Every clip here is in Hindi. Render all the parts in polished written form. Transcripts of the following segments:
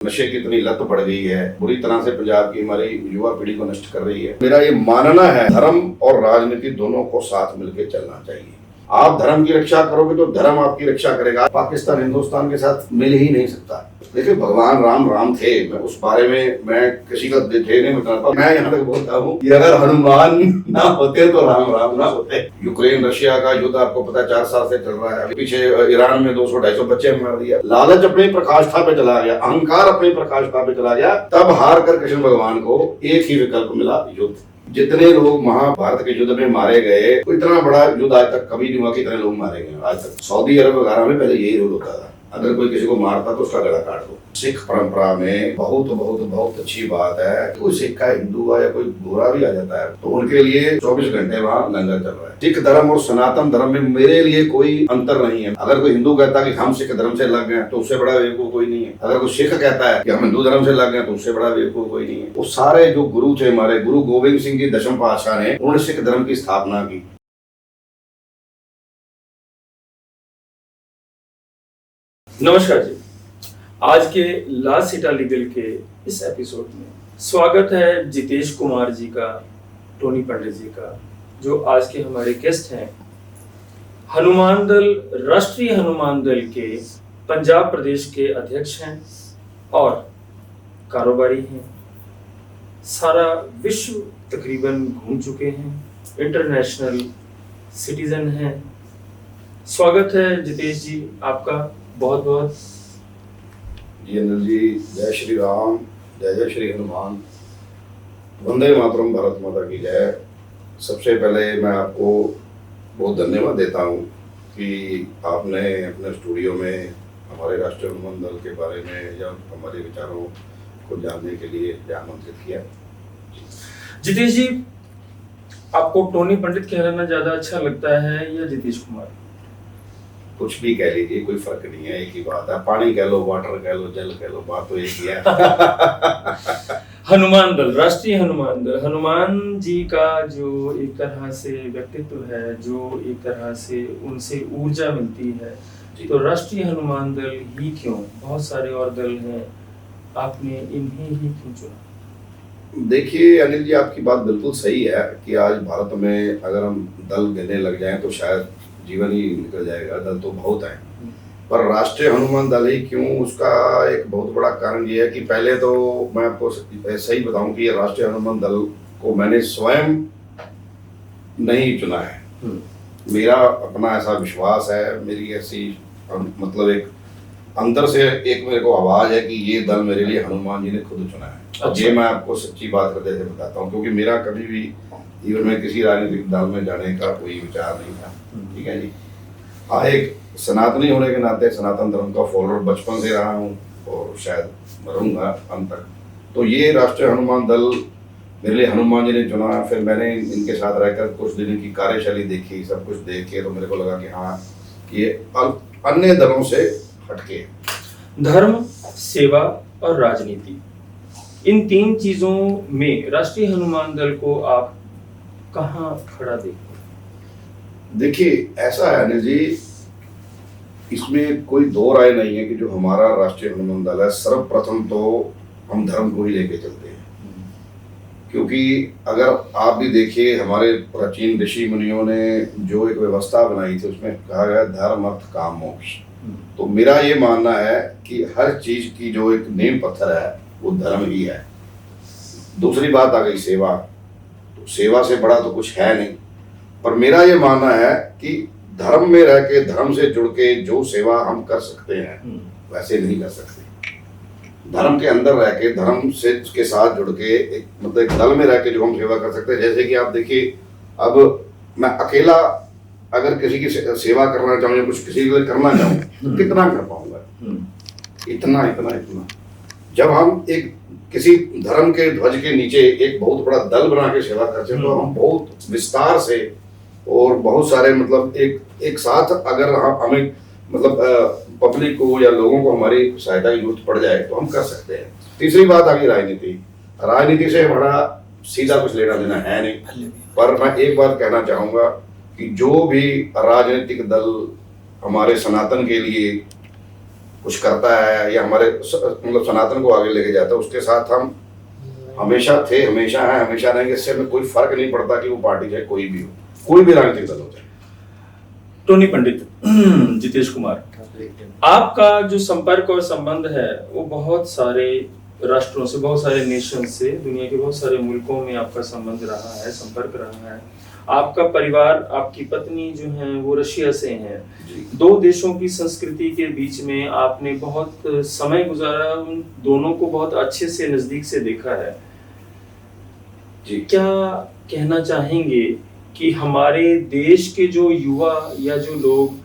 नशे की इतनी लत पड़ गई है, बुरी तरह से पंजाब की हमारी युवा पीढ़ी को नष्ट कर रही है। मेरा ये मानना है धर्म और राजनीति दोनों को साथ मिलकर चलना चाहिए। आप धर्म की रक्षा करोगे तो धर्म आपकी रक्षा करेगा। पाकिस्तान हिंदुस्तान के साथ मिल ही नहीं सकता। देखिए भगवान राम थे, मैं उस बारे में मैं किसी का थे नहीं बताता। मैं यहाँ तक बोलता हूँ कि अगर हनुमान ना होते तो राम ना होते। यूक्रेन रशिया का युद्ध आपको पता है 4 साल से चल रहा है। पीछे ईरान में 200-250 बच्चे मार दिया। लालच अपनी प्रकाष्ठा पे चला गया, अहंकार अपनी प्रकाष्ठा पे चला गया। तब हार कर कृष्ण भगवान को एक ही विकल्प मिला, युद्ध। जितने लोग महाभारत के युद्ध में मारे गए, इतना बड़ा युद्ध आज तक कभी नहीं हुआ कि इतने लोग मारे गए आज तक। सऊदी अरब वगैरह में पहले यही रूल होता था, अगर कोई किसी को मारता तो उसका गला काट दो। सिख परंपरा में बहुत अच्छी बात है, कोई सिख का हिंदू है या कोई गोरा भी आ जाता है तो उनके लिए 24 घंटे वहाँ लंगर चल रहा है। सिख धर्म और सनातन धर्म में मेरे लिए कोई अंतर नहीं है। अगर कोई हिंदू कहता है कि हम सिख धर्म से लग गए तो उससे बड़ा बेवकूफ कोई नहीं है। अगर कोई सिख कहता है कि हम हिंदू धर्म से लग गए तो उससे बड़ा बेवकूफ कोई नहीं है। वो सारे जो गुरु थे हमारे, गुरु गोविंद सिंह जी 10वें पातशाह ने, उन्होंने सिख धर्म की स्थापना की। नमस्कार जी, आज के लाल सीटा लीगल के इस एपिसोड में स्वागत है जितेश कुमार जी का, टोनी पंडित जी का, जो आज के हमारे गेस्ट हैं। हनुमान दल, राष्ट्रीय हनुमान दल के पंजाब प्रदेश के अध्यक्ष हैं और कारोबारी हैं। सारा विश्व तकरीबन घूम चुके हैं, इंटरनेशनल सिटीजन हैं। स्वागत है जितेश जी आपका, बहुत बहुत। जी अनिल जी, जय श्री राम, जय जय श्री हनुमान, वंदे मातरम, भारत माता की जय। सबसे पहले मैं आपको बहुत धन्यवाद देता हूँ कि आपने अपने स्टूडियो में हमारे राष्ट्रीय हनुमान दल के बारे में या हमारे विचारों को जानने के लिए आमंत्रित किया। जितेश जी, आपको टोनी पंडित कहना ज्यादा अच्छा लगता है या जितेश कुमार? कुछ भी कह लीजिए, कोई फर्क नहीं है, एक ही बात है। पानी कह लो, वाटर कह लो, जल कह लो, बात तो एक ही है। हनुमान दल, राष्ट्रीय हनुमान दल, हनुमान जी का जो एक तरह से व्यक्तित्व है, जो एक तरह से उनसे ऊर्जा मिलती है, तो राष्ट्रीय हनुमान दल ही क्यों? बहुत सारे और दल हैं, आपने इन्हें ही क्यों चुना? देखिए अनिल जी, आपकी बात बिल्कुल सही है कि आज भारत में अगर हम दल गिनने लग जाएं तो शायद जीवन ही निकल जाएगा। दल तो बहुत है, पर राष्ट्रीय हनुमान दल ही क्यों, उसका एक बहुत बड़ा कारण ये है कि पहले तो मैं आपको सही बताऊं कि ये राष्ट्रीय हनुमान दल को मैंने स्वयं नहीं चुना है। मेरा अपना ऐसा विश्वास है, मेरी ऐसी मतलब एक अंदर से एक मेरे को आवाज है कि ये दल मेरे लिए हनुमान जी ने खुद चुना है। अच्छा। ये मैं आपको सच्ची बात हृदय से बताता हूँ, क्योंकि मेरा कभी भी जीवन में किसी राजनीतिक दल में जाने का कोई विचार नहीं था। ठीक है जी। हाँ, एक सनातनी होने के नाते सनातन धर्म का फॉलोअर बचपन से रहा हूँ और शायद रहूंगा अंत तक। तो ये राष्ट्रीय हनुमान दल मेरे लिए हनुमान जी ने चुना। फिर मैंने इनके साथ रहकर कुछ दिन की कार्यशैली देखी, सब कुछ देख के तो मेरे को लगा कि हाँ, ये अन्य दलों से हटके। धर्म, सेवा और राजनीति, इन 3 चीजों में राष्ट्रीय हनुमान दल को आप कहाँ खड़ा देखते हैं? देखिए ऐसा है अनिल जी, इसमें कोई दो राय नहीं है कि जो हमारा राष्ट्रीय हनुमान दल है, सर्वप्रथम तो हम धर्म को ही लेके चलते हैं। क्योंकि अगर आप भी देखिए, हमारे प्राचीन ऋषि मुनियों ने जो एक व्यवस्था बनाई थी उसमें कहा गया धर्म अर्थ काम मोक्ष। तो मेरा ये मानना है कि हर चीज की जो एक नींव पत्थर है वो धर्म ही है। दूसरी बात आ गई सेवा, तो सेवा से बड़ा तो कुछ है नहीं, पर मेरा ये मानना है कि धर्म में रह के, धर्म से जुड़ के जो सेवा हम कर सकते हैं वैसे नहीं कर सकते। धर्म के अंदर रह के, धर्म से के साथ जुड़ के एक मतलब एक दल में रह के जो हम सेवा कर सकते हैं। जैसे कि आप देखिए, अब मैं अकेला अगर किसी की सेवा करना चाहूँ या कुछ किसी के लिए करना चाहूँ तो कितना कर पाऊंगा? इतना। जब हम एक किसी धर्म के ध्वज के नीचे एक बहुत बड़ा दल बना के सेवा करते हैं तो हम बहुत विस्तार से और बहुत सारे मतलब एक साथ अगर हमें मतलब पब्लिक को या लोगों को हमारी सहायता की जरूरत पड़ जाए तो हम कर सकते हैं। तीसरी बात आ गई राजनीति। राजनीति से हमारा सीधा कुछ लेना देना है नहीं, पर मैं एक बात कहना चाहूँगा कि जो भी राजनीतिक दल हमारे सनातन के लिए कुछ करता है या हमारे मतलब सनातन को आगे लेके जाता है, उसके साथ हम हमेशा थे, हमेशा है, हमेशा रहेंगे। इससे हमें कोई फर्क नहीं पड़ता कि वो पार्टी चाहे कोई भी हो, कोई भी राजनीतिक दल हो जाए। टोनी पंडित, जितेश कुमार, आपका जो संपर्क और संबंध है वो बहुत सारे राष्ट्रों से, बहुत सारे नेशन से, दुनिया के बहुत सारे मुल्कों में आपका संबंध रहा है, संपर्क रहा है। आपका परिवार, आपकी पत्नी जो है वो रशिया से हैं। दो देशों की संस्कृति के बीच में आपने बहुत समय गुजारा, उन दोनों को बहुत अच्छे से नजदीक से देखा है। जी। क्या कहना चाहेंगे कि हमारे देश के जो युवा या जो लोग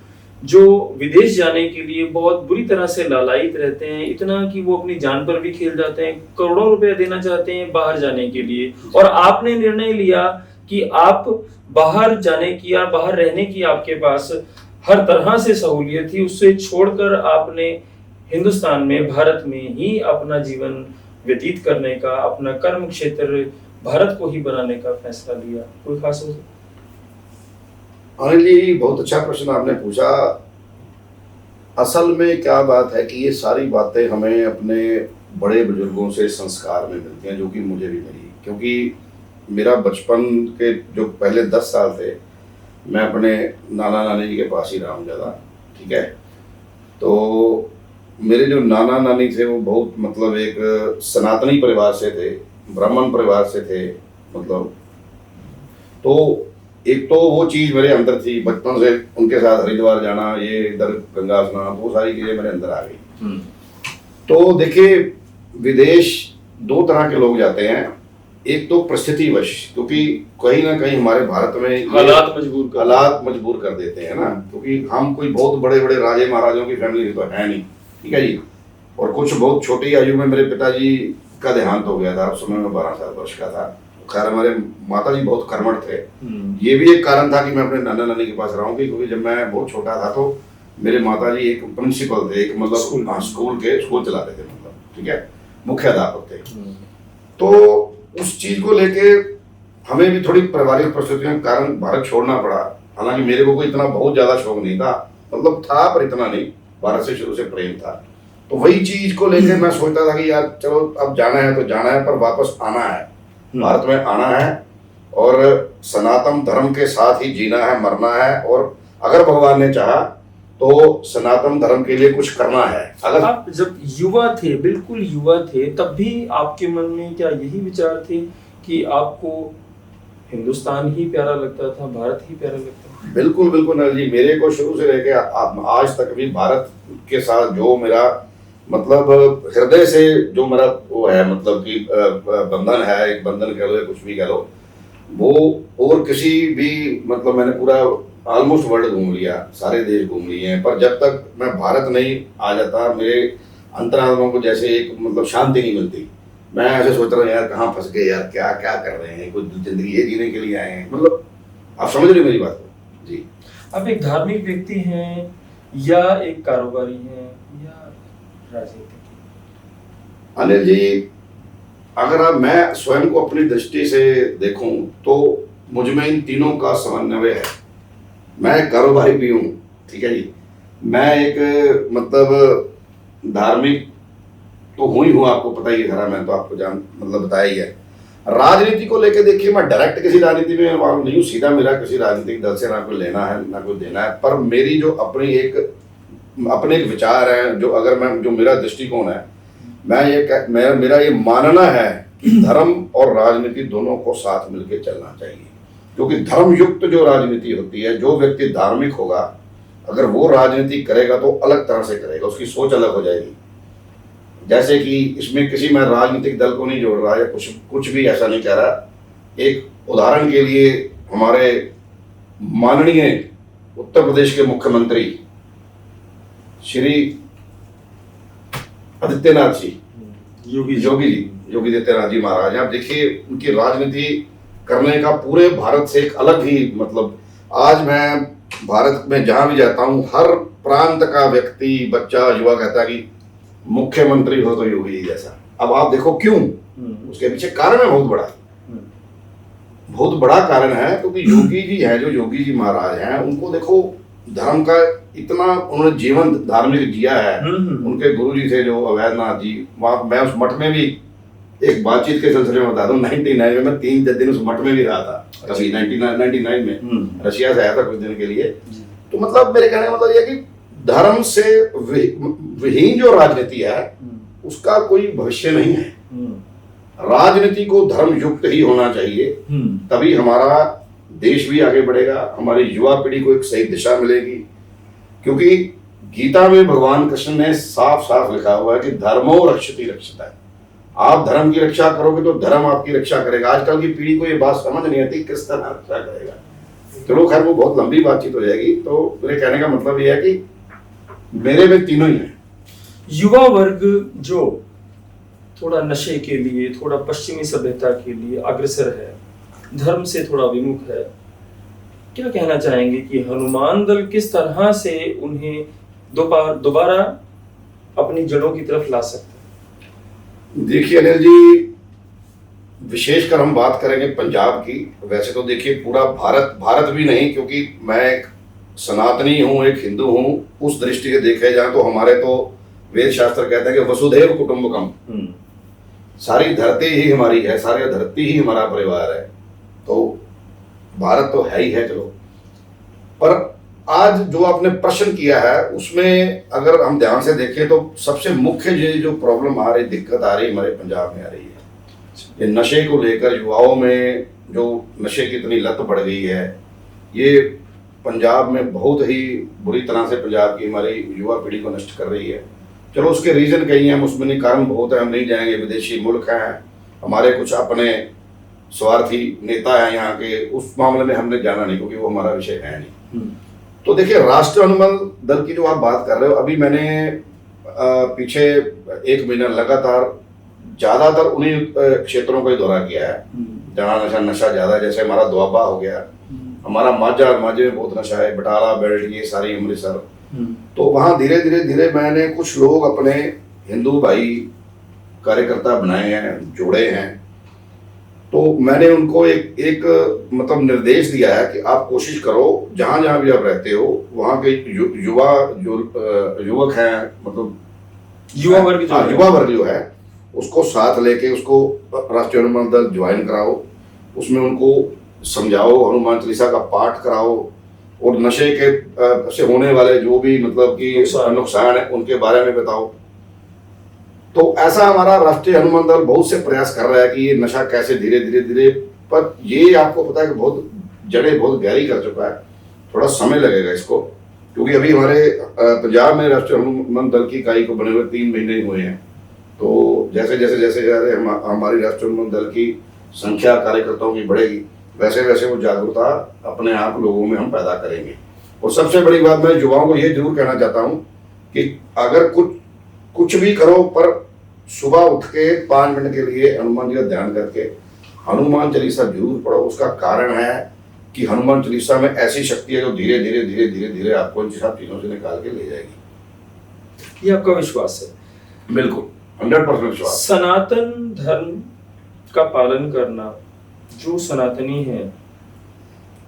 जो विदेश जाने के लिए बहुत बुरी तरह से लालायित रहते हैं, इतना कि वो अपनी जान पर भी खेल जाते हैं, करोड़ों रुपए देना चाहते हैं बाहर जाने के लिए, और आपने निर्णय लिया कि आप बाहर जाने की या बाहर रहने की आपके पास हर तरह से सहूलियत थी, उससे छोड़कर आपने हिंदुस्तान में, भारत में ही अपना जीवन व्यतीत करने का, अपना कर्म क्षेत्र भारत को ही बनाने का फैसला लिया। कोई खास हो? अनिल जी, बहुत अच्छा प्रश्न आपने पूछा। असल में क्या बात है कि ये सारी बातें हमें अपने बड़े बुजुर्गों से संस्कार में मिलती हैं, जो कि मुझे भी मिली, क्योंकि मेरा बचपन के जो पहले 10 साल थे मैं अपने नाना नानी जी के पास ही रहा हूँ ज़्यादा, ठीक है। तो मेरे जो नाना नानी थे वो बहुत मतलब एक सनातनी परिवार से थे, ब्राह्मण परिवार से थे, मतलब तो एक तो वो चीज़ मेरे अंदर थी बचपन से, उनके साथ हरिद्वार जाना, ये इधर गंगा स्नान, वो सारी चीज़ें मेरे अंदर आ गई। तो देखिए, विदेश दो तरह के लोग जाते हैं। एक तो परिस्थितिवश, क्योंकि कहीं ना कहीं हमारे भारत में हालात मजबूर कर देते हैं ना, क्योंकि हम कोई बहुत बड़े बड़े राजे महाराजों की फैमिली तो है नहीं, ठीक है जी। और कुछ बहुत छोटी आयु में मेरे पिताजी का देहांत हो गया था, उस समय मैं 12 वर्ष का था। खैर हमारे माता जी बहुत कर्मठ थे। ये भी एक कारण था कि मैं अपने नाना नानी के पास रहा हूँ, क्योंकि जब मैं बहुत छोटा था तो मेरे माता जी एक प्रिंसिपल थे, एक मतलब स्कूल चलाते थे, मतलब ठीक है, मुख्य अध्यापक थे। तो उस चीज को लेके हमें भी थोड़ी पारिवारिक परिस्थितियों के कारण भारत छोड़ना पड़ा। हालांकि मेरे को कोई इतना बहुत ज्यादा शौक नहीं था, मतलब था पर इतना नहीं, भारत से शुरू से प्रेम था। तो वही चीज को लेकर मैं सोचता था कि यार चलो अब जाना है तो जाना है, पर वापस आना है, भारत में आना है और सनातन धर्म के साथ ही जीना है, मरना है, और अगर भगवान ने चाहा तो सनातन धर्म के लिए कुछ करना है। अगर आप जब युवा थे, बिल्कुल युवा थे, तब भी आपके मन में क्या यही विचार थे कि आपको हिंदुस्तान ही प्यारा लगता था, भारत ही प्यारा लगता था? बिल्कुल बिल्कुल नल जी, मेरे को शुरू से लेके आज तक भी भारत के साथ जो मेरा मतलब हृदय से जो मेरा वो है, मतलब कि बंधन है, एक बंधन कह लो या कुछ भी कह लो, वो और किसी भी, मतलब मैंने पूरा ऑलमोस्ट वर्ल्ड घूम लिया, सारे देश घूम लिए हैं, पर जब तक मैं भारत नहीं आ जाता मेरे अंतरात्मा को जैसे एक मतलब शांति नहीं मिलती। मैं ऐसे सोच रहा हूँ यार कहाँ फंस गए, यार क्या क्या कर रहे हैं, कुछ जिंदगी ये जीने के लिए आए हैं, मतलब आप समझ रहे हो मेरी बात को? जी। आप एक धार्मिक व्यक्ति हैं या एक कारोबारी हैं या राजनीतिक? अनिल जी, अगर मैं स्वयं को अपनी दृष्टि से देखूं तो मुझ में इन तीनों का समन्वय है। मैं कारोबारी भी हूँ, ठीक है जी, मैं एक मतलब धार्मिक तो हूँ ही हूँ, आपको पता ही है सारा, मैं तो आपको मतलब बताया ही है। राजनीति को लेके देखिए, मैं डायरेक्ट किसी राजनीति में इन्वॉल्व नहीं हूँ, सीधा मेरा किसी राजनीतिक दल से ना कोई लेना है ना कोई देना है, पर मेरी जो अपने एक विचार है, जो अगर मैं जो मेरा दृष्टिकोण है, मेरा ये मानना है कि धर्म और राजनीति दोनों को साथ मिलकर चलना चाहिए, क्योंकि धर्मयुक्त जो राजनीति होती है, जो व्यक्ति धार्मिक होगा अगर वो राजनीति करेगा तो अलग तरह से करेगा, उसकी सोच अलग हो जाएगी। जैसे कि इसमें किसी मैं राजनीतिक दल को नहीं जोड़ रहा या कुछ भी ऐसा नहीं कह रहा। एक उदाहरण के लिए हमारे माननीय उत्तर प्रदेश के मुख्यमंत्री श्री आदित्यनाथ जी, योगी आदित्यनाथ जी महाराज, आप देखिए उनकी राजनीति करने का पूरे भारत से एक अलग ही मतलब, आज मैं भारत में जहां भी जाता हूं हर प्रांत का व्यक्ति, बच्चा, युवा कहता है कि मुख्यमंत्री हो तो योगी जी जैसा। अब आप देखो क्यों, उसके पीछे कारण है बहुत बड़ा कारण है, क्योंकि योगी जी है, जो योगी जी महाराज हैं, उनको देखो धर्म का इतना उन्होंने जीवन धार्मिक जिया है। उनके गुरु जी थे जो अवैधनाथ जी, वहाँ मैं उस मठ में भी एक बातचीत के सिलसिले में बता दूं, 99 में मैं 3 दिन उस मठ में भी रहा था, कभी 99 में रशिया से आया था कुछ दिन के लिए। तो मतलब मेरे कहने का मतलब यह कि धर्म से विहीन जो राजनीति है उसका कोई भविष्य नहीं है। राजनीति को धर्म युक्त ही होना चाहिए, तभी हमारा देश भी आगे बढ़ेगा, हमारी युवा पीढ़ी को एक सही दिशा मिलेगी। क्योंकि गीता में भगवान कृष्ण ने साफ साफ लिखा हुआ है कि धर्मो रक्षति रक्षिता। आप धर्म की रक्षा करोगे तो धर्म आपकी रक्षा करेगा। आजकल की पीढ़ी को ये बात समझ नहीं आती किस तरह रक्षा करेगा। चलो खैर वो बहुत लंबी बातचीत हो जाएगी। तो मेरे कहने का मतलब ये है कि मेरे में तीनों ही हैं। युवा वर्ग जो थोड़ा नशे के लिए, थोड़ा पश्चिमी सभ्यता के लिए अग्रसर है, धर्म से थोड़ा विमुख है, क्या कहना चाहेंगे कि हनुमान दल किस तरह से उन्हें दोबारा अपनी जड़ों की तरफ ला सकता है? देखिए अनिल जी, विशेषकर हम बात करेंगे पंजाब की। वैसे तो देखिए पूरा भारत भी नहीं, क्योंकि मैं एक सनातनी हूँ, एक हिंदू हूँ, उस दृष्टि से देखे जाए तो हमारे तो वेद शास्त्र कहते हैं कि वसुधैव कुटुंबकम, सारी धरती ही हमारी है, सारी धरती ही हमारा परिवार है। तो भारत तो है ही है। चलो, पर आज जो आपने प्रश्न किया है उसमें अगर हम ध्यान से देखें तो सबसे मुख्य जो प्रॉब्लम आ रही, दिक्कत आ रही हमारे पंजाब में आ रही है, ये नशे को लेकर। युवाओं में जो नशे की इतनी लत पड़ गई है, ये पंजाब में बहुत ही बुरी तरह से पंजाब की हमारी युवा पीढ़ी को नष्ट कर रही है। चलो उसके रीजन कई हैं, उसमें नहीं, कारण बहुत है, हम नहीं जाएंगे। विदेशी मुल्क हैं, हमारे कुछ अपने स्वार्थी नेता हैं यहाँ के, उस मामले में हमने जाना नहीं क्योंकि वो हमारा विषय है नहीं। तो देखिए, राष्ट्रीय हनुमान दल की जो आप बात कर रहे हो, अभी मैंने पीछे 1 महीना लगातार ज्यादातर उन्हीं क्षेत्रों का ही दौरा किया है जहाँ नशा ज्यादा। जैसे हमारा दुआबा हो गया, हमारा माझे में बहुत नशा है, बटाला बेल्ट, ये सारी अमृतसर। तो वहाँ धीरे धीरे मैंने कुछ लोग अपने हिंदू भाई कार्यकर्ता बनाए हैं, जोड़े हैं। तो मैंने उनको एक मतलब निर्देश दिया है कि आप कोशिश करो, जहाँ जहाँ भी आप रहते हो वहाँ के युवक हैं, मतलब युवा वर्ग जो है उसको साथ लेके उसको राष्ट्रीय हनुमान दल ज्वाइन कराओ। उसमें उनको समझाओ, हनुमान चालीसा का पाठ कराओ, और नशे के से होने वाले जो भी मतलब कि नुकसान है उनके बारे में बताओ। तो ऐसा हमारा राष्ट्रीय हनुमान दल बहुत से प्रयास कर रहा है कि ये नशा कैसे धीरे, पर ये आपको पता है कि बहुत जड़ें बहुत गहरी कर चुका है, थोड़ा समय लगेगा इसको। क्योंकि अभी हमारे पंजाब में राष्ट्रीय हनुमान दल की इकाई को बने हुए 3 महीने हुए हैं। तो जैसे हमारी राष्ट्रीय हनुमान दल की संख्या कार्यकर्ताओं की बढ़ेगी, वैसे वैसे वो जागरूकता अपने आप लोगों में हम पैदा करेंगे। और सबसे बड़ी बात मैं युवाओं को ये जरूर कहना चाहता हूँ कि अगर कुछ भी करो, पर सुबह उठ के 5 मिनट के लिए हनुमान जी का ध्यान करके हनुमान चालीसा जरूर पढ़ो। उसका कारण है कि हनुमान चालीसा में ऐसी शक्ति है जो धीरे धीरे आपको इन सब चीजों से निकाल के ले जाएगी। ये आपका विश्वास है? बिल्कुल, 100% विश्वास। सनातन धर्म का पालन करना जो सनातनी है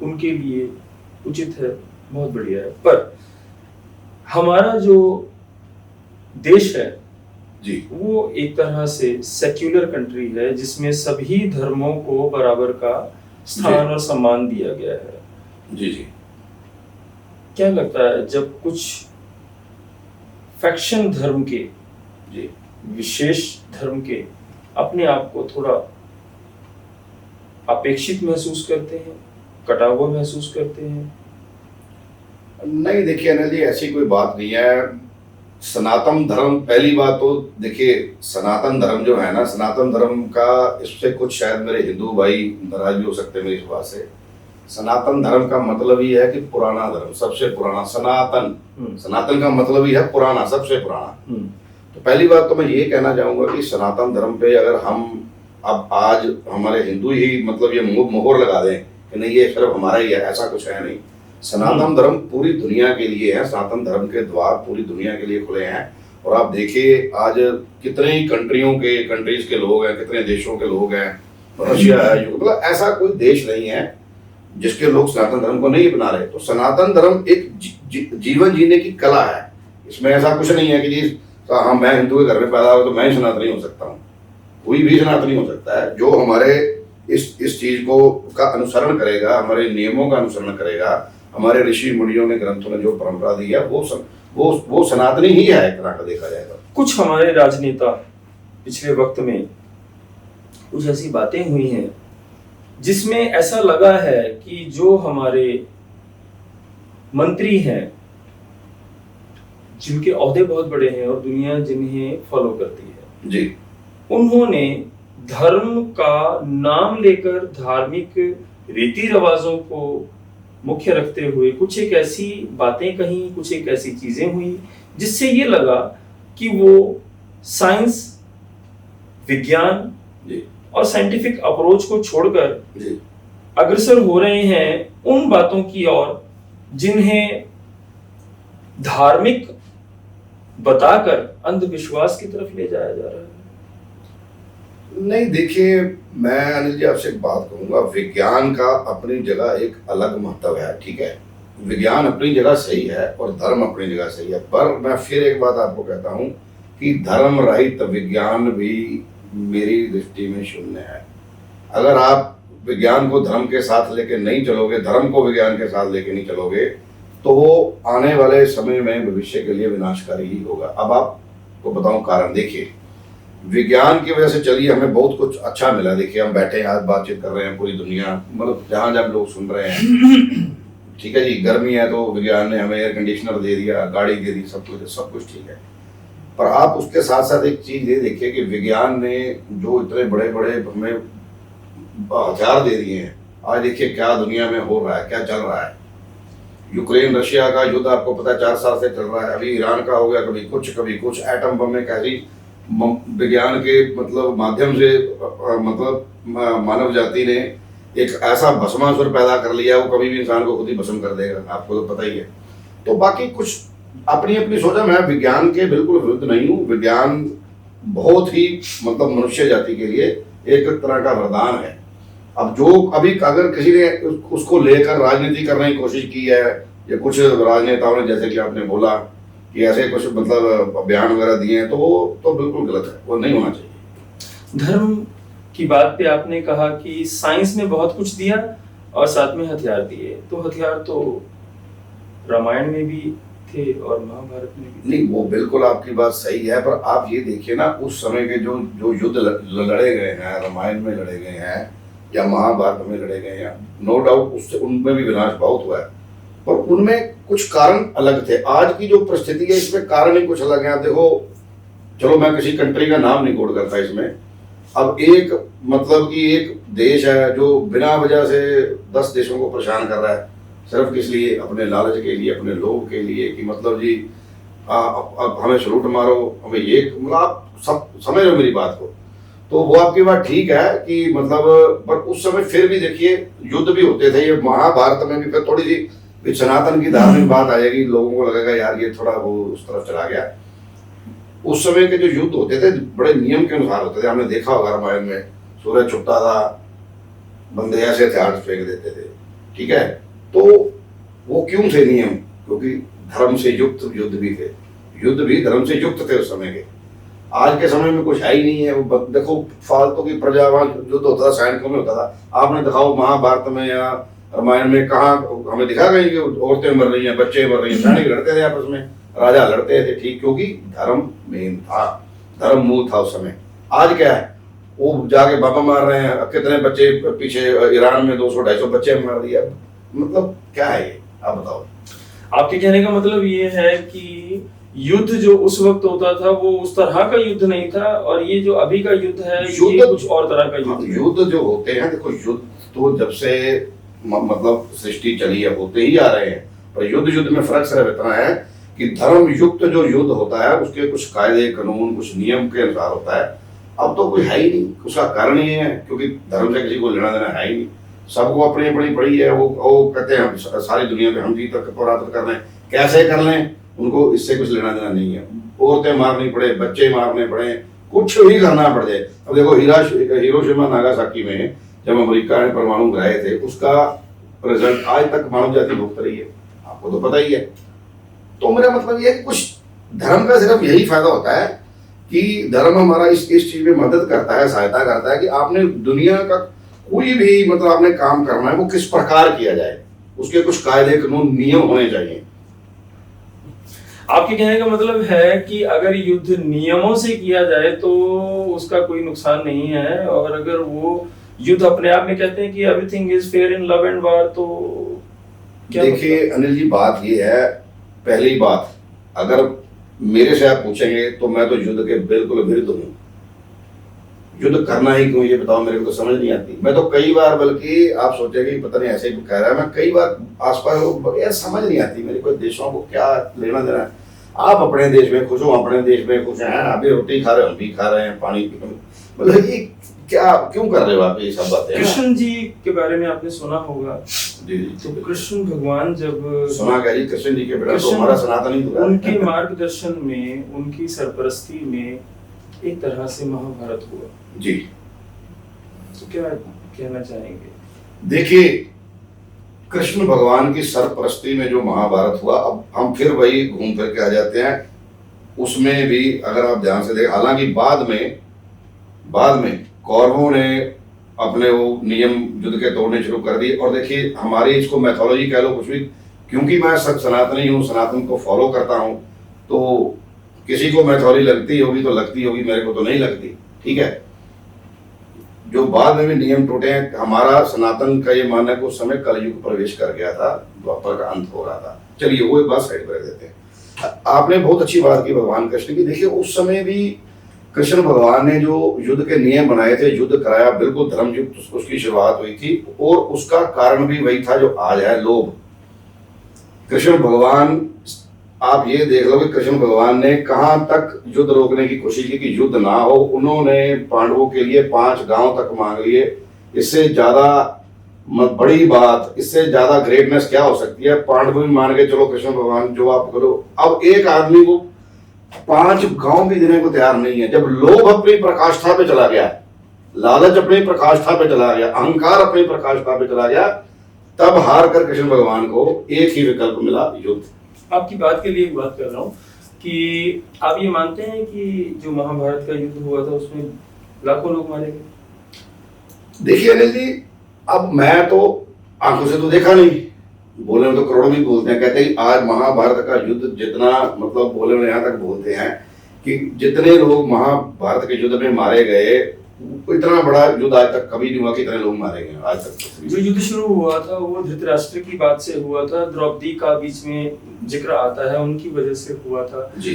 उनके लिए उचित है, बहुत बढ़िया है। पर हमारा जो देश है जी, वो एक तरह से सेक्युलर कंट्री है जिसमें सभी धर्मों को बराबर का स्थान और सम्मान दिया गया है। जी। क्या लगता है, जब कुछ फैक्शन धर्म के, जी, विशेष धर्म के अपने आप को थोड़ा अपेक्षित महसूस करते हैं, कटा हुआ महसूस करते हैं? नहीं, देखिए अनिल जी, ऐसी कोई बात नहीं है। सनातन धर्म, पहली बात तो देखिए, सनातन धर्म जो है ना, सनातन धर्म का, इससे कुछ शायद मेरे हिंदू भाई नाराज भी हो सकते हैं मेरी इस बात से। सनातन धर्म का मतलब ही है कि पुराना धर्म, सबसे पुराना। सनातन का मतलब ही है पुराना, सबसे पुराना। तो पहली बात तो मैं ये कहना चाहूंगा कि सनातन धर्म पे अगर हम अब आज हमारे हिंदू ही मतलब ये मोहर लगा दें कि नहीं ये सिर्फ हमारा ही है, ऐसा कुछ है नहीं। सनातन धर्म पूरी दुनिया के लिए है, सनातन धर्म के द्वार पूरी दुनिया के लिए खुले हैं। और आप देखिए आज कितने ही कंट्रीज के लोग हैं, कितने देशों के लोग हैं, रशिया है, मतलब ऐसा कोई देश नहीं है जिसके लोग सनातन धर्म को नहीं अपना रहे। तो सनातन धर्म एक जीवन जीने की कला है। इसमें ऐसा कुछ नहीं है कि जी हाँ मैं हिंदू के घर में पैदा हुआ तो मैं ही सनातनी हो सकता हूँ। कोई भी सनातनी हो सकता है जो हमारे इस चीज को का अनुसरण करेगा, हमारे नियमों का अनुसरण करेगा, हमारे ऋषि मुनियों ने ग्रंथों ने जो परंपरा दी है वो सनातनी ही है एक तरह का देखा जाएगा। कुछ हमारे राजनेता पिछले वक्त में कुछ ऐसी बातें हुई हैं जिसमें ऐसा लगा है कि जो हमारे मंत्री हैं जिनके ओहदे बहुत बड़े हैं और दुनिया जिन्हें फॉलो करती है जी, उन्होंने धर्म का नाम लेकर धार्मिक रीति रिवाजों को मुख्य रखते हुए कुछ एक ऐसी बातें कही, कुछ एक ऐसी चीजें हुई जिससे ये लगा कि वो साइंस, विज्ञान जी, और साइंटिफिक अप्रोच को छोड़कर जी, अग्रसर हो रहे हैं उन बातों की ओर जिन्हें धार्मिक बताकर अंधविश्वास की तरफ ले जाया जा रहा है। नहीं देखिए, मैं अनिल जी आपसे एक बात कहूंगा, विज्ञान का अपनी जगह एक अलग महत्व है, ठीक है, विज्ञान अपनी जगह सही है और धर्म अपनी जगह सही है। पर मैं फिर एक बात आपको कहता हूं कि धर्म रहित विज्ञान भी मेरी दृष्टि में शून्य है। अगर आप विज्ञान को धर्म के साथ लेके नहीं चलोगे, धर्म को विज्ञान के साथ लेके नहीं चलोगे, तो वो आने वाले समय में भविष्य के लिए विनाशकारी ही होगा। अब आपको बताऊं कारण, देखिए विज्ञान की वजह से चलिए हमें बहुत कुछ अच्छा मिला। देखिए हम बैठे हैं आज बातचीत कर रहे हैं, पूरी दुनिया मतलब जहां जहां लोग सुन रहे हैं, ठीक है जी, गर्मी है तो विज्ञान ने हमें एयर कंडीशनर दे दिया, गाड़ी दे दी, सब कुछ ठीक है। पर आप उसके साथ साथ एक चीज ये देखिए कि विज्ञान ने जो इतने बड़े बड़े हमें हथियार दे दिए हैं, आज देखिए क्या दुनिया में हो रहा है, क्या चल रहा है। यूक्रेन रशिया का युद्ध आपको पता है 4 साल से चल रहा है, अभी ईरान का हो गया, कभी कुछ एटम बम में कैसी विज्ञान के मतलब माध्यम से मतलब मानव जाति ने एक ऐसा भस्मासुर पैदा कर लिया, वो कभी भी इंसान को खुद ही भस्म कर देगा, आपको तो पता ही है। तो बाकी कुछ अपनी अपनी सोचा, मैं विज्ञान के बिल्कुल विरुद्ध नहीं हूँ। विज्ञान बहुत ही मतलब मनुष्य जाति के लिए एक तरह का वरदान है। अब जो अभी अगर किसी ने उसको लेकर राजनीति करने की कोशिश की है, या कुछ राजनेताओं ने जैसे कि आपने बोला कि ऐसे कुछ मतलब बयान वगैरह दिए हैं, तो वो तो बिल्कुल गलत है, वो नहीं होना चाहिए। धर्म की बात पे आपने कहा कि साइंस ने बहुत कुछ दिया और साथ में हथियार दिए, तो हथियार तो रामायण में भी थे और महाभारत में भी। नहीं, वो बिल्कुल आपकी बात सही है, पर आप ये देखिए ना उस समय के जो युद्ध लड़े गए हैं, रामायण में लड़े गए हैं या महाभारत में लड़े गए हैं, नो डाउट उससे उनमें भी विनाश बहुत हुआ है, पर उनमें कुछ कारण अलग थे। आज की जो परिस्थिति है इसमें कारण ही कुछ अलग है। देखो, चलो मैं किसी कंट्री का नाम नहीं कोट करता इसमें, अब एक मतलब कि एक देश है जो बिना वजह से 10 देशों को परेशान कर रहा है, सिर्फ किस लिए, अपने लालच के लिए, अपने लोभ के लिए, कि मतलब जी अब हमें सलूट मारो, हमें ये, मतलब आप सब समझ रहे हो मेरी बात को। तो वो आपकी बात ठीक है कि मतलब, पर उस समय फिर भी देखिए युद्ध भी होते थे। ये महाभारत में भी फिर थोड़ी सी सनातन की धार्मिक बात आ जाएगी, लोगों को लगेगा यार ये थोड़ा वो उस तरफ चला गया। उस समय के जो युद्ध होते थे बड़े नियम के अनुसार होते थे। हमने देखा होगा रामायण में सूरज छुपता था, बंदे ऐसे हथियार फेंक देते थे, ठीक है। तो वो क्यों थे नियम? क्योंकि धर्म से युक्त युद्ध भी थे, युद्ध भी धर्म से युक्त थे उस समय के। आज के समय में कुछ है ही नहीं है। वो देखो फालतू की प्रजा, वहां युद्ध होता था, सैनिकों में होता था। आपने दिखाओ महाभारत में या रामायण में कहाँ हमें दिखा गई कि औरतें मर रही हैं, बच्चे मर रही हैं, सैनिक लड़ते थे आपस में, राजा लड़ते थे, ठीक, क्योंकि धर्म मेन था, धर्म मूल था उस समय। आज क्या है, वो जाके बाबा मार रहे हैं, कितने बच्चे पीछे ईरान में 200-250 बच्चे मार दिया, मतलब क्या है ये, आप बताओ। आपके कहने का मतलब ये है कि युद्ध जो उस वक्त होता था वो उस तरह का युद्ध नहीं था, और ये जो अभी का युद्ध है ये कुछ और तरह का युद्ध है। युद्ध जो होते हैं, देखो युद्ध तो जब से मतलब सृष्टि चली है होते ही आ रहे हैं, पर युद्ध में फर्क सिर्फ इतना है कि धर्म युक्त जो युद्ध होता है उसके कुछ कायदे कानून, कुछ नियम के अनुसार होता है। अब तो कोई है ही नहीं, उसका कारण ये है क्योंकि धर्म से किसी को लेना देना है ही नहीं, सबको अपनी अपनी पड़ी है। वो कहते हैं हम सारी दुनिया में हम जीत परास्त कर लें, कैसे कर लें, उनको इससे कुछ लेना देना नहीं है। औरतें मारनी पड़े, बच्चे मारने पड़े, कुछ भी करना पड़ जाए। अब देखो हिरोशिमा नागासाकी में जब अमेरिका ने परमाणु गिराए थे, उसका रिजल्ट आज तक मानव जाति भुगत रही है, आपको तो पता ही है। तो मेरा मतलब ये है कि कुछ धर्म का सिर्फ यही फायदा होता है कि धर्म हमारा इस चीज में मदद करता है, सहायता करता है कि आपने दुनिया का कोई भी मतलब आपने काम करना है वो किस प्रकार किया जाए, उसके कुछ कायदे कानून नियम होने चाहिए। आपके कहने का मतलब है कि अगर युद्ध नियमों से किया जाए तो उसका कोई नुकसान नहीं है, और अगर वो युद्ध अपने आप में कहते हैं कि everything is fair in love and वार, तो क्या देखिए अनिल जी, बात ये है, पहली बात अगर मेरे से आप पूछेंगे तो मैं तो युद्ध के बिल्कुल विरुद्ध हूँ। युद्ध करना ही क्यों, ये बताओ, मेरे को तो समझ नहीं आती। मैं तो कई बार, बल्कि आप सोचेंगे पता नहीं ऐसे ही कह रहा है, मैं कई बार आसपास लोग यार समझ नहीं आती मेरे को, देशों को क्या लेना देना है। आप अपने देश में खुश हो, अपने देश में खुश हैं, आप भी रोटी खा रहे हो, हम भी खा रहे हैं, पानी मतलब ये क्या क्यों कर रहे हो आप ये सब बातें? कृष्ण जी के बारे में आपने सुना होगा। जी तो कृष्ण भगवान जब सुना क्या जी, कृष्ण जी के बेटा तो हमारा सनातनी तो उनके मार्गदर्शन में, उनकी सरपरस्ती में एक तरह से महाभारत हुआ जी। तो क्या कहना चाहेंगे? देखिए कृष्ण भगवान की सरपरस्ती में जो महाभारत हुआ, अब हम फिर वही घूम फिर के आ जाते हैं। उसमें भी अगर आप ध्यान से देखें, हालांकि बाद में कौरवों ने अपने वो नियम युद्ध के तोड़ने शुरू कर दिए। और देखिए हमारी इसको मैथोलॉजी कह लो कुछ भी, क्योंकि मैं सनातनी हूँ, सनातन को फॉलो करता हूँ, तो किसी को मैथोलॉजी लगती होगी तो लगती होगी, मेरे को तो नहीं लगती, ठीक है। जो बाद में भी नियम टूटे हैं, हमारा सनातन का ये मानना है कि उस समय कलयुग प्रवेश कर गया था, द्वापर का अंत हो रहा था। चलिए वो एक बात साइड पर रख देते हैं। आपने बहुत अच्छी बात की भगवान कृष्ण की। देखिए उस समय भी कृष्ण भगवान ने जो युद्ध के नियम बनाए थे, युद्ध कराया, बिल्कुल धर्म युद्ध उसकी शुरुआत हुई थी, और उसका कारण भी वही था जो आज है, लोभ। कृष्ण भगवान, आप ये देख लो कि कृष्ण भगवान ने कहां तक युद्ध रोकने की कोशिश की कि युद्ध ना हो। उन्होंने पांडवों के लिए 5 गांव तक मांग लिए। इससे ज्यादा बड़ी बात, इससे ज्यादा ग्रेटनेस क्या हो सकती है? पांडव भी मान के चलो कृष्ण भगवान जो आप करो। अब एक आदमी को 5 गांव भी देने को तैयार नहीं है। जब लोभ अपनी प्रकाष्ठा पे चला गया, लालच अपनी प्रकाष्ठा पे चला गया, अहंकार अपनी प्रकाष्ठा पे चला गया, तब हार कर कृष्ण भगवान को एक ही विकल्प मिला, युद्ध। आपकी बात के लिए एक बात कर रहा हूँ कि आप ये मानते हैं कि जो महाभारत का युद्ध हुआ था उसमें लाखों लोग मारे गए? देखिए अनिल जी, अब मैं तो आंखों से तो देखा नहीं, बोले में तो करोड़ों भी बोलते हैं, कहते हैं आज महाभारत का युद्ध जितना, मतलब बोले में यहाँ तक बोलते हैं कि जितने लोग महाभारत के युद्ध में मारे गए, इतना बड़ा युद्ध आज तक कभी नहीं हुआ कि इतने लोग मारे गए आज तक। जो युद्ध शुरू हुआ था वो धृतराष्ट्र की बात से हुआ था, द्रौपदी का बीच में जिक्र आता है, उनकी वजह से हुआ था जी।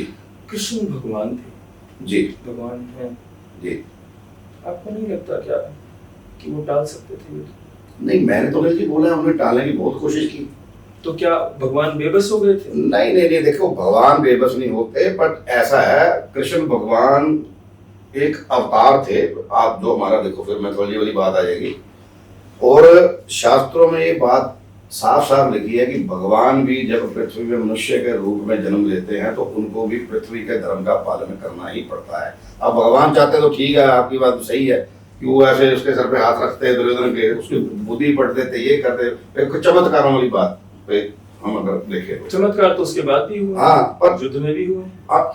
कृष्ण भगवान थे जी, भगवान हैं जी। आपको नहीं लगता क्या कि वो टाल सकते थे युद्ध? नहीं, मैंने तो नहीं बोला, हमने टालने की बहुत कोशिश की। तो क्या भगवान बेबस हो गए थे? नहीं नहीं नहीं, देखो भगवान बेबस नहीं होते, बट ऐसा है, कृष्ण भगवान एक अवतार थे। आप जो हमारा देखो, फिर मैथोलॉजी वाली बात आ जाएगी, और शास्त्रों में ये बात साफ साफ लिखी है कि भगवान भी जब पृथ्वी में मनुष्य के रूप में जन्म लेते हैं तो उनको भी पृथ्वी के धर्म का पालन करना ही पड़ता है। अब भगवान चाहते तो ठीक है, आपकी बात तो सही है कि वो ऐसे उसके सर पे हाथ रखते हैं, दुर्योधन के उसकी बुद्धि पढ़ देते, ये करते, एक चमत्कारों वाली बात पे हम अगर देखें, चमत्कार तो उसके बाद भी हुआ, हाँ, पर युद्ध में भी हुए,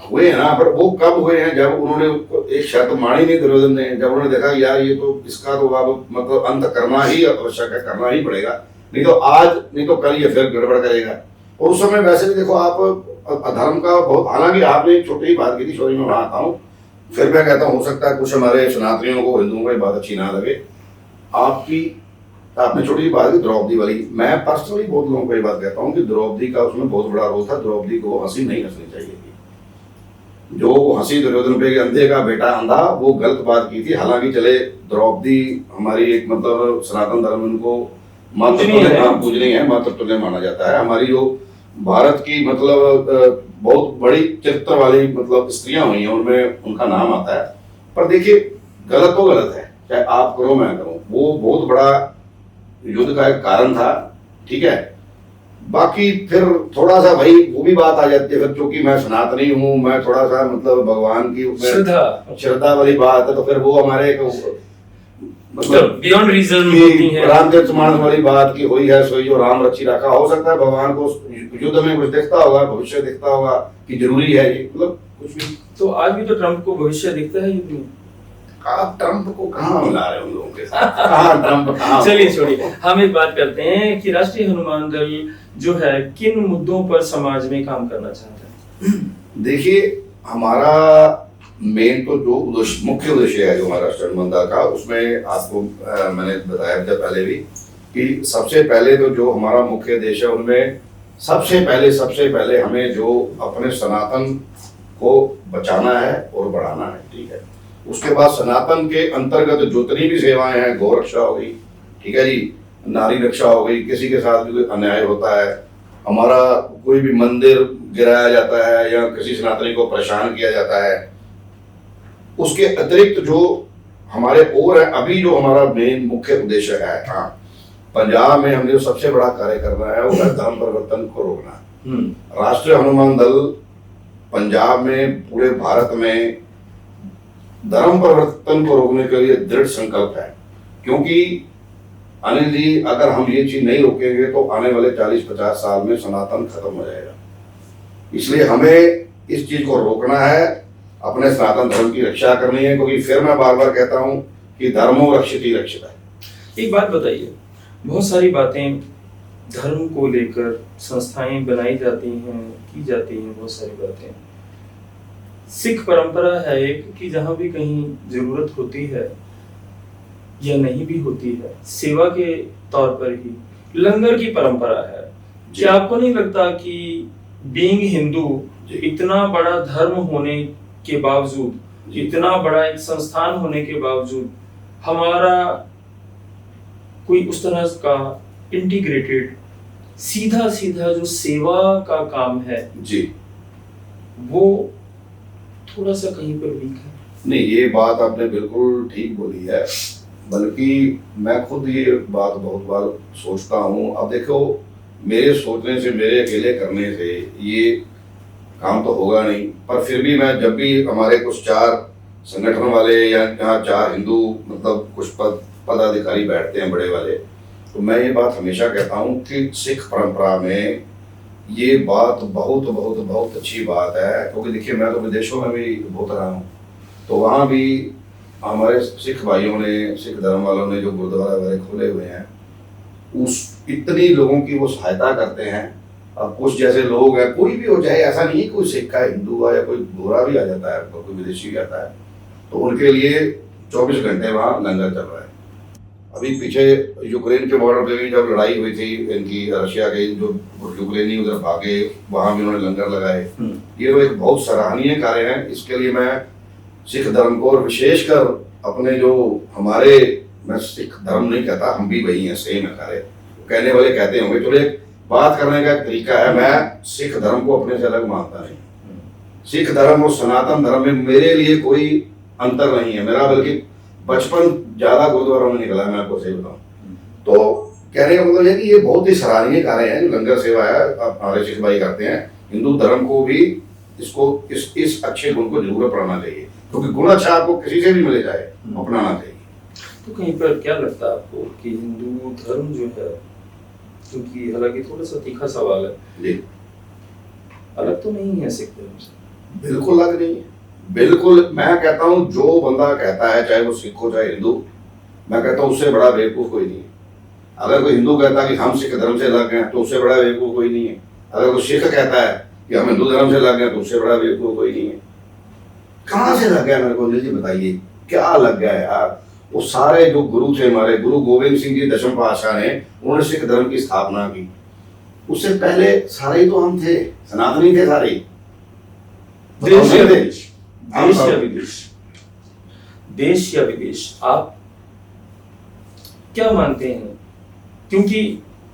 हुए हैं ना, पर वो कब हुए हैं? जब उन्होंने एक शर्त मानी नहीं दुर्योधन ने, जब उन्होंने देखा यार ये तो इसका तो अब मतलब अंत करना ही आवश्यक है, करना ही पड़ेगा, नहीं तो आज नहीं तो कल ये फिर गड़बड़ करेगा। और उस समय वैसे भी देखो आप अधर्म का बहुत, हालांकि आपने एक छोटी बात की थी, सॉरी मैं वहां आता हूँ, फिर मैं कहता हूँ हो सकता है कुछ हमारे सनातनियों को, हिंदुओं को ये बात अच्छी ना लगे। आपने छोटी बात की द्रौपदी वाली, मैं पर्सनली बहुत लोगों को ये बात कहता हूँ कि द्रौपदी का उसमें बहुत बड़ा रोल था। द्रौपदी को हंसी नहीं हंसनी चाहिए थी। जो हंसी दुर्योधन पे अंधे का बेटा अंधा, वो गलत बात की थी। हालांकि चले द्रौपदी हमारी एक मतलब सनातन धर्म उनको पूजनीय है, मातृतुल्य माना जाता है। हमारी जो भारत की मतलब बहुत बड़ी चरित्र वाली मतलब स्त्रियां हुई हैं, उनमें उनका नाम आता है। पर देखिए गलत तो गलत है, चाहे आप करो मैं करूं, वो बहुत बड़ा युद्ध का एक कारण था, ठीक है। बाकी फिर थोड़ा सा भाई वो भी बात आ जाती है, फिर क्योंकि मैं सनातनी हूँ, मैं थोड़ा सा मतलब भगवान की श्रद्धा वाली बात है, तो फिर वो हमारे मतलब बियॉन्ड रीजन कि होती है। रामचरित मानस वाली बात की हुई है सोई जो राम रची रखा। हो सकता है भगवान को युद्ध में कुछ दिखता होगा, भविष्य दिखता होगा कि जरूरी है ये, मतलब कुछ भी। तो आज भी तो ट्रम्प को भविष्य दिखता है युद्ध में। आप ट्रम्प को कहाँ मिला रहे हो उन लोगों के साथ? कहाँ ट्रम्प कहाँ? चलिए छोड़िए, हम एक बात करते हैं कि राष्ट्रीय हनुमान दल जो है किन मुद्दों पर समाज में काम करना चाहता है। देखिए, हमारा मेन तो जो मुख्य उद्देश्य है जो हमारा राष्ट्रीय हनुमान दल का, उसमें आपको मैंने बताया था पहले भी कि सबसे पहले तो जो हमारा मुख्य उद्देश्य है उनमें सबसे पहले हमें जो अपने सनातन को बचाना है और बढ़ाना है, ठीक है। उसके बाद सनातन के अंतर्गत जितनी भी सेवाएं हैं, गौ रक्षा हो गई, ठीक है जी, नारी रक्षा हो गई, किसी के साथ भी कोई अन्याय होता है, हमारा कोई भी मंदिर गिराया जाता है या किसी सनातनी को परेशान किया जाता है, उसके अतिरिक्त जो हमारे और है अभी जो हमारा मेन मुख्य उद्देश्य है, हाँ, पंजाब में हमने जो सबसे बड़ा कार्य करना है वो है धर्म परिवर्तन को रोकना। राष्ट्रीय हनुमान दल पंजाब में, पूरे भारत में धर्म परिवर्तन को रोकने के लिए दृढ़ संकल्प है। क्योंकि अनिल जी, अगर हम ये चीज नहीं रोकेंगे तो आने वाले 40-50 साल में सनातन खत्म हो जाएगा। इसलिए हमें इस चीज को रोकना है, अपने सनातन धर्म की रक्षा करनी है। क्योंकि फिर मैं बार बार कहता हूँ कि धर्मो रक्षिति रक्षिता है। एक बात बताइए, बहुत सारी बातें धर्म को लेकर संस्थाएं बनाई जाती हैं, की जाती हैं, बहुत सारी बातें। सिख परंपरा है एक कि जहां भी कहीं जरूरत होती है या नहीं भी होती है, सेवा के तौर पर ही लंगर की परंपरा है। क्या आपको नहीं लगता कि बीइंग हिंदू, इतना बड़ा धर्म होने के बावजूद, इतना बड़ा एक संस्थान होने के बावजूद, हमारा कोई उस तरह का इंटीग्रेटेड सीधा जो सेवा का काम है जी, वो थोड़ा सा कहीं पर वीक है? नहीं, ये बात आपने बिल्कुल ठीक बोली है। बल्कि मैं खुद ये बात बहुत बार सोचता हूँ। अब देखो, मेरे सोचने से, मेरे अकेले करने से ये काम तो होगा नहीं, पर फिर भी मैं जब भी हमारे कुछ 4 संगठन वाले या यहाँ 4 हिंदू मतलब कुछ पदाधिकारी बैठते हैं बड़े वाले, तो मैं ये बात हमेशा कहता हूँ कि सिख परंपरा में ये बात बहुत अच्छी बात है। क्योंकि देखिए, मैं तो विदेशों में भी बहुत रहा हूँ, तो वहाँ भी हमारे सिख भाइयों ने, सिख धर्म वालों ने जो गुरुद्वारा वगैरह खोले हुए हैं, उस इतनी लोगों की वो सहायता करते हैं। अब कुछ जैसे लोग हैं, कोई भी हो जाए, ऐसा नहीं है कोई सिख है, हिंदू है या कोई गोरा भी आ जाता है, कोई विदेशी भी आता है, तो उनके लिए 24 घंटे वहाँ लंगर चल रहा है। अभी पीछे यूक्रेन के बॉर्डर पे भी जब लड़ाई हुई थी इनकी, रशिया के, जो यूक्रेनी उधर भागे, वहाँ भी उन्होंने लंगर लगाए। ये तो एक बहुत सराहनीय कार्य है। इसके लिए मैं सिख धर्म को, और विशेषकर अपने जो हमारे, मैं सिख धर्म नहीं कहता, हम भी वही हैं, सेम है कार्य, कहने वाले कहते होंगे, चलो एक बात करने का एक तरीका है। मैं सिख धर्म को अपने से अलग मानता नहीं। सिख धर्म और सनातन धर्म में मेरे लिए कोई अंतर नहीं है। मेरा बल्कि बचपन ज्यादा गुरुद्वारों में निकला है, मैं आपको सही बताऊं। तो कहने का मतलब है कि ये बहुत ही सराहनीय कार्य है जो लंगर सेवा है, हमारे सिख भाई करते हैं। हिंदू धर्म को भी इसको इस अच्छे गुण को जरूर अपनाना चाहिए, क्योंकि गुण अच्छा आपको किसी से भी मिल जाए, अपनाना चाहिए। तो कहीं पर क्या लगता है आपको कि हिंदू धर्म जो है, क्योंकि हालांकि थोड़ा सा तीखा सवाल है जी, अलग तो नहीं है सिख धर्म से? बिल्कुल अलग नहीं है। बिल्कुल, मैं कहता हूँ जो बंदा कहता है, चाहे वो सिख हो चाहे हिंदू, मैं कहता हूँ उससे बड़ा बेवकूफ कोई नहीं है। अगर कोई हिंदू कहता है कि हम सिख धर्म से अलग हैं, तो उससे बड़ा बेवकूफ कोई नहीं है। अगर कोई सिख कहता है कि हम हिंदू धर्म से अलग हैं, तो उससे बड़ा बेवकूफ कोई नहीं है। कहाँ से लग गया मेरे को जी बताइए, क्या लग गया यार? वो सारे जो गुरु थे हमारे, गुरु गोविंद सिंह जी 10वें पातशाह ने, उन्होंने सिख धर्म की स्थापना की। उससे पहले सारे ही तो हम थे, सनातनी थे सारे। देश या विदेश, देश या विदेश, देश या विदेश, आप क्या मानते हैं? क्योंकि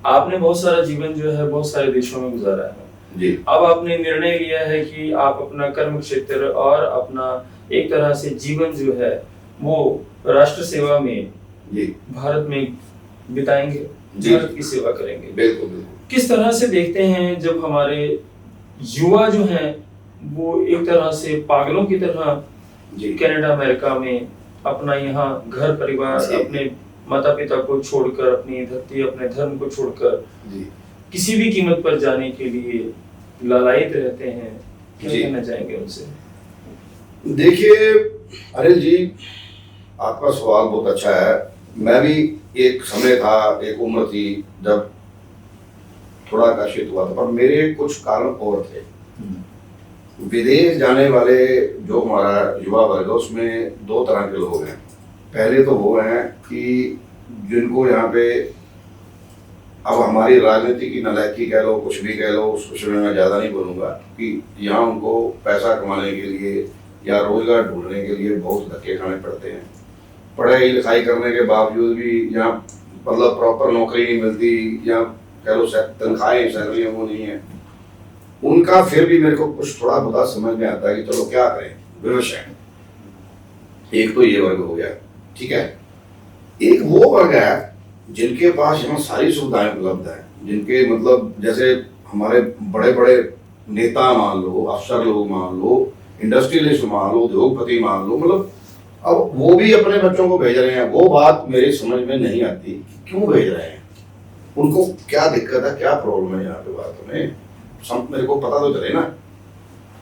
आपने बहुत सारा जीवन जो है बहुत सारे देशों में गुजारा है जी। अब आपने निर्णय लिया है कि आप अपना कर्म क्षेत्र और अपना एक तरह से जीवन जो है वो राष्ट्र सेवा में जी भारत में बिताएंगे, भारत की सेवा करेंगे। बिल्कुल बिल्कुल। किस तरह से देखते हैं जब हमारे युवा जो हैं वो एक तरह से पागलों की तरह जी कनाडा, अमेरिका में अपना यहाँ घर परिवार, जी। अपने माता पिता को छोड़कर, अपनी धरती, अपने धर्म को छोड़कर जी किसी भी कीमत पर जाने के लिए लालायित रहते हैं, क्या जी। कहना चाहेंगे उनसे? देखिए अनिल जी, आपका सवाल बहुत अच्छा है। मैं भी एक समय था, एक उम्र थी जब थोड़ा आकर्षित हुआ था, पर मेरे कुछ कारण और थे। विदेश जाने वाले जो हमारा युवा वर्ग है उसमें दो तरह के लोग हैं। पहले तो वो हैं कि जिनको यहाँ पे, अब हमारी राजनीति की नालायकी कह लो, कुछ भी कह लो, उस विषय में मैं ज़्यादा नहीं बोलूँगा, कि यहाँ उनको पैसा कमाने के लिए या रोजगार ढूंढने के लिए बहुत धक्के खाने पड़ते हैं। पढ़ाई लिखाई करने के बावजूद भी यहाँ मतलब प्रॉपर नौकरी नहीं मिलती, या कह लो तनख्वाहें सैलरियाँ वो नहीं है उनका। फिर भी मेरे को कुछ थोड़ा बहुत समझ में आता है कि चलो क्या करें, विवश है। एक तो ये वर्ग हो गया, ठीक है। एक वो वर्ग है जिनके पास यहाँ सारी सुविधाएं उपलब्ध हैं, जिनके मतलब जैसे हमारे बड़े बड़े नेता मान लो, अफसर लोग मान लो, इंडस्ट्रियलिस्ट मान लो, उद्योगपति मान लो, मतलब अब वो भी अपने बच्चों को भेज रहे हैं। वो बात मेरी समझ में नहीं आती कि क्यों भेज रहे हैं, उनको क्या दिक्कत है, क्या प्रॉब्लम है यहाँ पे बात में, मेरे को पता तो चले ना।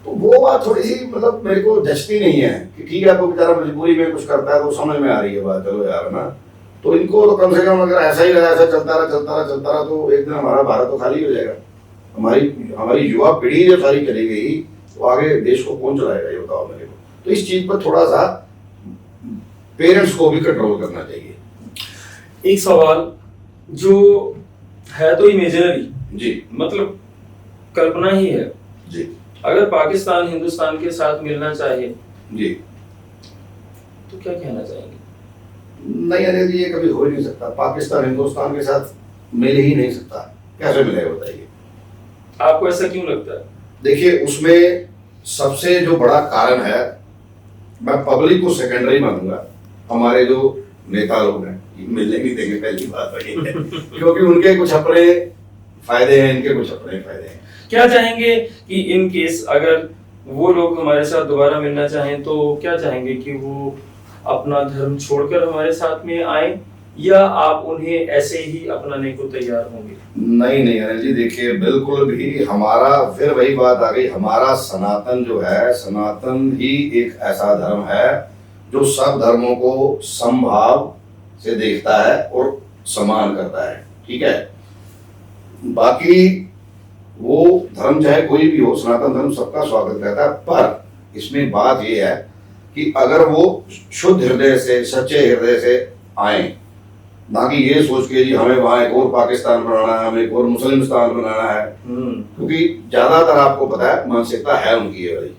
तो वो बात थोड़ी सी मतलब मेरे को जचती नहीं है कि ठीक है आपको बेचारा मजबूरी में कुछ करता है तो समझ में आ रही है बात, चलो यार ना। तो इनको तो कम से कम अगर ऐसा ही लगा, ऐसा चलता रहा तो एक दिन हमारा भारत तो खाली हो जाएगा। हमारी युवा पीढ़ी जब सारी चली गई तो आगे देश को कौन चलाएगा, ये बताओ मेरे को। तो इस चीज पर थोड़ा सा पेरेंट्स को भी कंट्रोल करना चाहिए। एक सवाल जो है तो इमेजिनरी जी, मतलब कल्पना ही है जी, अगर पाकिस्तान हिंदुस्तान के साथ मिलना चाहे जी, तो क्या कहना चाहेंगे? नहीं अनिल जी, ये कभी हो ही नहीं सकता। पाकिस्तान हिंदुस्तान के साथ मिल ही नहीं सकता, कैसे मिलेगा बताइए। आपको ऐसा क्यों लगता है? देखिए उसमें सबसे जो बड़ा कारण है, मैं पब्लिक को सेकेंडरी मानूंगा। हमारे जो नेता लोग हैं ये मिलने नहीं देंगे, पहली बात वही है क्योंकि उनके कुछ अपने फायदे हैं, इनके कुछ अपने फायदे हैं। क्या चाहेंगे कि इन केस अगर वो लोग हमारे साथ दोबारा मिलना चाहें तो क्या चाहेंगे कि वो अपना धर्म छोड़कर हमारे साथ में आए, या आप उन्हें ऐसे ही अपनाने को तैयार होंगे? नहीं नहीं अनिल जी, देखिए बिल्कुल भी हमारा, फिर वही बात आ गई, हमारा सनातन जो है, सनातन ही एक ऐसा धर्म है जो सब धर्मों को समभाव से देखता है और समान करता है, ठीक है। बाकी वो धर्म चाहे कोई भी हो, सनातन धर्म सबका स्वागत करता है। पर इसमें बात ये है कि अगर वो शुद्ध हृदय से, सच्चे हृदय से आए, ना कि ये सोच के जी हमें वहां एक और पाकिस्तान बनाना है, हमें एक और मुस्लिमिस्तान बनाना है, क्योंकि ज्यादातर आपको पता है मानसिकता है उनकी ये वाली।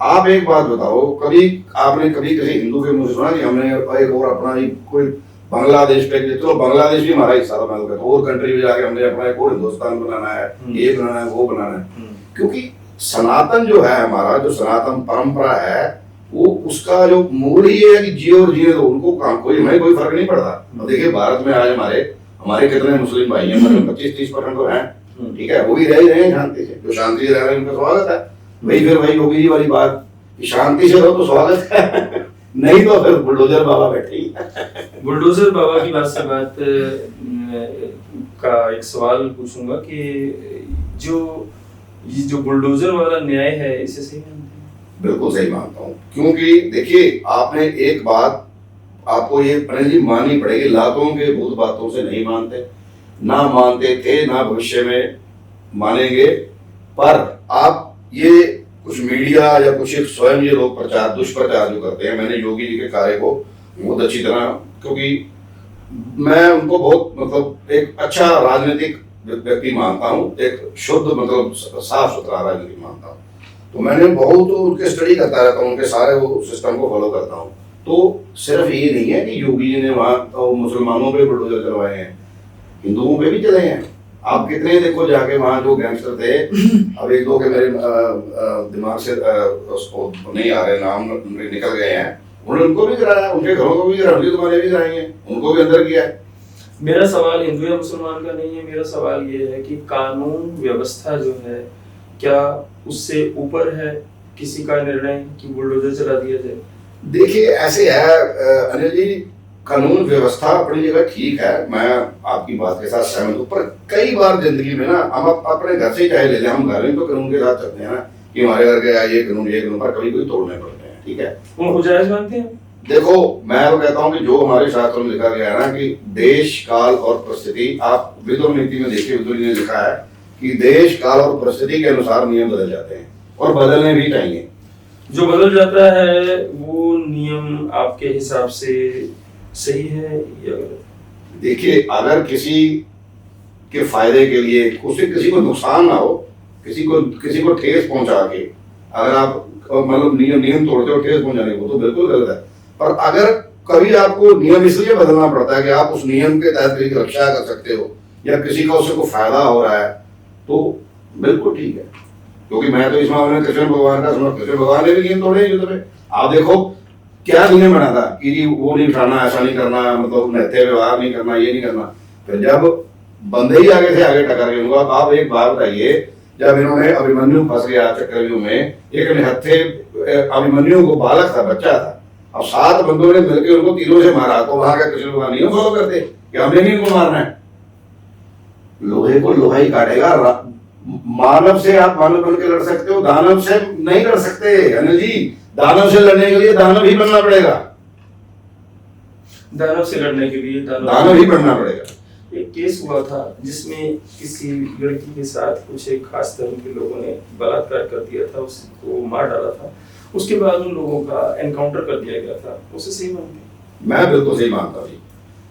आप एक बात बताओ, कभी आपने कभी किसी हिंदू के मुंह से सुना कि हमने एक और अपना कोई बांग्लादेश पे, तो बांग्लादेश भी हमारा हिस्सा था, और कंट्री में जाके हमने अपना एक और हिंदुस्तान बनाना है, ये बनाना है, वो बनाना है। क्योंकि सनातन जो है हमारा, जो सनातन परंपरा है, वो उसका जो मूल ही है कि जियो और जिए दो, उनको हमें कोई फर्क नहीं पड़ता। अब देखिए भारत में आज हमारे कितने मुस्लिम भाई हैं, मतलब 25-30% तो हैं, ठीक है, वो भी रह ही रहे हैं शांति से। जो शांति से रह रहे हैं उनका स्वागत है। वही योगी जी वाली बात कि शांति से रहो तो स्वागत है नहीं तो फिर बुलडोजर बाबा बैठे ही बुलडोजर बाबा की बात से बात का एक सवाल पूछूंगा कि ये जो बुलडोजर वाला न्याय है, इसे सही मानते हैं? बिल्कुल सही मानता हूँ, क्योंकि देखिए आपने एक बात आपको ये अनिल जी माननी पड़ेगी, लातों के भूत बातों से नहीं मानते, ना मानते थे, ना भविष्य में मानेंगे। पर आप ये कुछ मीडिया या कुछ एक स्वयं ये लोग दुष्प्रचार जो करते हैं, मैंने योगी जी के कार्य को बहुत अच्छी तरह, क्योंकि मैं उनको बहुत मतलब एक अच्छा राजनीतिक व्यक्ति मानता हूँ, एक शुद्ध मतलब साफ सुथरा राजनीतिक मानता हूँ। तो मैंने बहुत उनके स्टडी करता रहता हूँ, उनके सारे वो सिस्टम को फॉलो करता हूँ। तो सिर्फ ये नहीं है कि योगी जी ने वहाँ तो मुसलमानों पे बुलडोजर चलवाए हैं, हिंदुओं पे भी चले हैं। आप कितने देखो जाके वहाँ जो गैंगस्टर थे, अब एक दो के मेरे दिमाग से उसको नहीं आ रहे नाम, निकल गए हैं, उन्होंने उनको भी गिराया, उनके घरों को भी गिराया, उनकी दुकानें भी गिराई हैं, उनको भी अंदर किया है। मेरा सवाल हिंदू या मुसलमान का नहीं है, मेरा सवाल ये है कि कानून व्यवस्था जो है, क्या उससे ऊपर है किसी का निर्णय कि बुलडोजर चला दिया जाए? देखिए ऐसे है अनिल जी, कानून व्यवस्था अपनी जगह ठीक है, मैं आपकी बात के साथ सहमत हूँ, पर कई बार जिंदगी में ना हम अपने घर से ही चाहे ले लें, हम घर में तो कानून के साथ चलते हैं ना कि हमारे घर के ये कानून पर कभी कोई तोड़ने पड़ते हैं, ठीक है। उनको जायज मानते हैं? देखो मैं तो कहता हूँ कि जो हमारे शास्त्रों में लिखा गया है ना कि देश काल और परिस्थिति, आप विदुर नीति में देखिए, विदुर जी ने लिखा है कि देश काल और परिस्थिति के अनुसार नियम बदल जाते हैं और बदलने भी चाहिए। जो बदल जाता है वो नियम आपके हिसाब से सही है या गलत? देखिए अगर किसी के फायदे के लिए उससे किसी को नुकसान ना हो, किसी को ठेस पहुंचा के अगर आप मतलब नियम तोड़ते हो ठेस पहुंचाने को, तो बिल्कुल गलत है। पर अगर कभी आपको नियम इसलिए बदलना पड़ता है कि आप उस नियम के तहत किसी की रक्षा कर सकते हो या किसी का उससे कोई फायदा हो रहा है, तो बिल्कुल ठीक है। क्योंकि मैं तो इस मामले में कृष्ण भगवान का सुना, कृष्ण भगवान ने भी नियम तोड़े युद्ध में। आप देखो क्या नियम बना था कि जी वो नहीं उठाना, ऐसा नहीं करना, मतलब नृत्य व्यवहार नहीं करना, ये नहीं करना। फिर जब बंदे ही आगे से आगे टकर गए, उनको आप एक बात बताइए, जब इन्होंने अभिमन्यु फंस गया चक्रव्यूह में, एक निहत्थे अभिमन्यु को बालक था, बच्चा था, अब 7 बंदों ने मिलकर उनको तीरों से मारा, तो वहां का कृष्ण भगवान नियम फॉलो करते कि हमने नहीं उनको मारना है। लोहे को लोहा ही काटेगा। मानव से आप मानव बन के लड़ सकते हो, दानव से नहीं लड़ सकते अनिल जी। दानव से लड़ने के लिए दानव ही बनना पड़ेगा, दानव से लड़ने के लिए दानव ही बनना पड़ेगा। एक केस हुआ था जिसमें किसी लड़की के साथ कुछ एक खास धर्म के लोगों ने बलात्कार कर दिया था, उसको मार डाला था, उसके बाद उन लोगों का एनकाउंटर कर दिया गया था। उसे सही मानते हैं? मैं बिल्कुल सही मानता हूँ।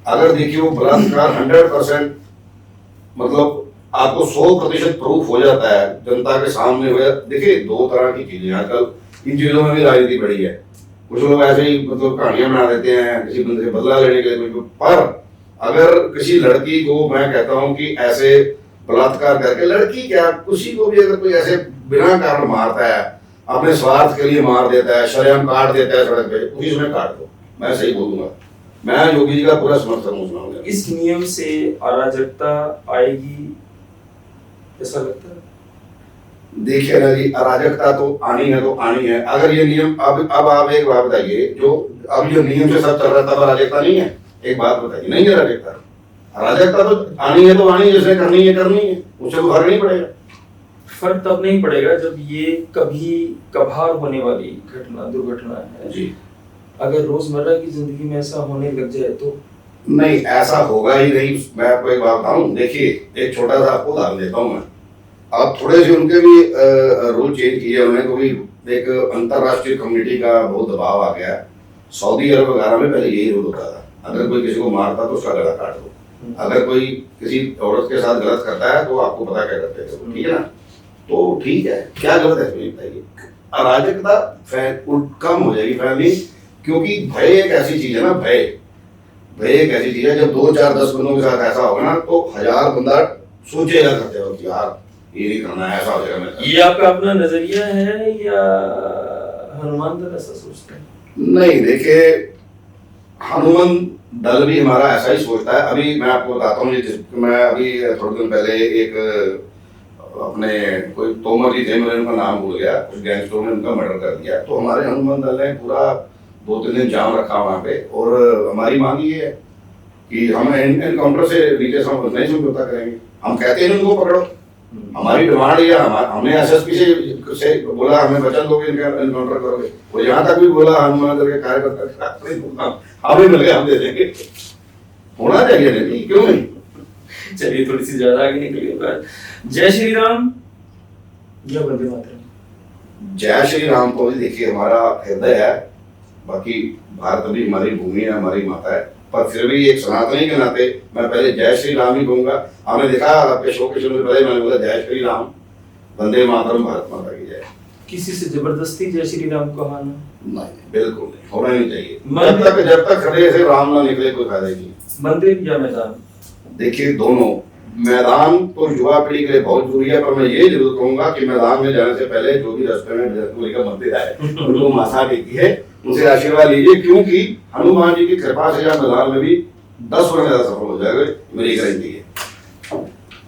अगर देखिए वो बलात्कार 100% मतलब आपको 100% प्रूफ हो जाता है, जनता के सामने हो जाता। देखिए 2 तरह की चीजें आजकल इन चीजों में भी राजनीति बढ़ी है। कुछ लोग ऐसे ही मतलब कहानियां बना देते हैं किसी बंदे से बदला लेने के लिए। पर अगर किसी लड़की को, मैं कहता हूं कि ऐसे बलात्कार करके, लड़की क्या किसी को भी अगर कोई ऐसे बिना कारण मारता है, अपने स्वार्थ के लिए मार देता है, शरेआम काट देता है सड़क पे, पुलिस में काट दो, मैं सही बोलूंगा। मैं योगी जी का पूरा समर्थन हूँ। इस नियम से अराजकता आएगी ऐसा लगता है? देखिए ना जी, अराजकता तो आनी है, तो आनी है। अगर ये नियम अब आप एक बात बताइए, जो अब जो नियम से सब चल रहा है तब अराजकता नहीं है? एक बात बताइए, नहीं है अराजकता? अराजकता तो आनी है, तो आनी, जिसने करनी है करनी है, उससे तो फर्क नहीं पड़ेगा। फर्क तब नहीं पड़ेगा जब ये कभी कभार होने वाली घटना, दुर्घटना है जी, अगर रोजमर्रा की जिंदगी में ऐसा होने लग जाए तो। नहीं, ऐसा होगा ही नहीं। मैं आपको एक बात बताऊं, देखिए एक छोटा सा आपको उदाहरण देता हूं मैं। अब थोड़े से उनके भी रूल चेंज किए उन्होंने, क्योंकि एक अंतरराष्ट्रीय कम्युनिटी का बहुत दबाव आ गया। सऊदी अरब वगैरह में पहले यही रूल होता था, अगर कोई किसी को मारता तो उसका गला काट दो। अगर कोई किसी औरत के साथ गलत करता है तो आपको पता क्या करते थे, ठीक है ना? तो ठीक है, क्या गलत है इसमें बताइए? अराजकता कम हो जाएगी फैमिली, क्योंकि भय एक ऐसी चीज है ना, भय एक ऐसी चीज है। जब 2, 4, 10 बंदों के साथ ऐसा होगा ना, तो 1000 बंदा सोचेगा करते वक्त, यार ये नहीं करना है, ऐसा हो जाएगा मेरे साथ। ये आपका अपना नजरिया है या हनुमान दल ऐसा सोचता है? नहीं, देखिए हनुमान दल भी हमारा ऐसा ही सोचता है। अभी मैं आपको बताता हूँ, मैं अभी थोड़े दिन पहले एक अपने कोई तोमर जी थे, मैंने उनका नाम भूल गया, कुछ गैंगस्टरों ने उनका मर्डर कर दिया। तो हमारे हनुमान दल ने पूरा 2-3 दिन जाम रखा वहाँ पे, और हमारी मांग ये है कि हम एनकाउंटर से नीचे नहीं समझौता करेंगे। हम कहते हैं उनको पकड़ो, हमारी डिमांड ये, हमने एसएसपी से बोला हमें वचन दो कि एनकाउंटर करोगे, वो यहाँ तक भी बोला हनुमान दल के कार्यकर्ता हमें मिल गया, हम दे देंगे। होना चाहिए नहीं, क्यों नहीं? चलिए थोड़ी सी ज्यादा आगे निकलिए बात। जय श्री राम या वंदे मातरम? जय श्री राम तो देखिए हमारा हृदय है, बाकी भारत भी हमारी भूमि है, हमारी माता है, पर फिर भी एक सनातनी के नाते मैं पहले जय श्री राम ही कहूंगा। आपने देखा आपके शो के शुरू में पहले मैंने बोला जय श्री राम, वंदे मातरम, भारत माता की जय। किसी से जबरदस्ती जय श्री राम कहना नहीं, बिल्कुल नहीं, होना नहीं चाहिए। जब तक हृदय से राम ना निकले कोई फायदा नहीं। मंदिर या मैदान? देखिए दोनों, मैदान तो युवा पीढ़ी के लिए बहुत जरूरी है, पर मैं ये जरूर कहूंगा कि मैदान में जाने से पहले जो भी रास्ते में जनकपुरी का मंदिर है उनको माथा टेकिए, उनसे आशीर्वाद लीजिए, क्योंकि हनुमान जी की कृपा से यह मैदान में भी 10 वर्ष ज्यादा सफल हो जाएगा, मेरी गारंटी है।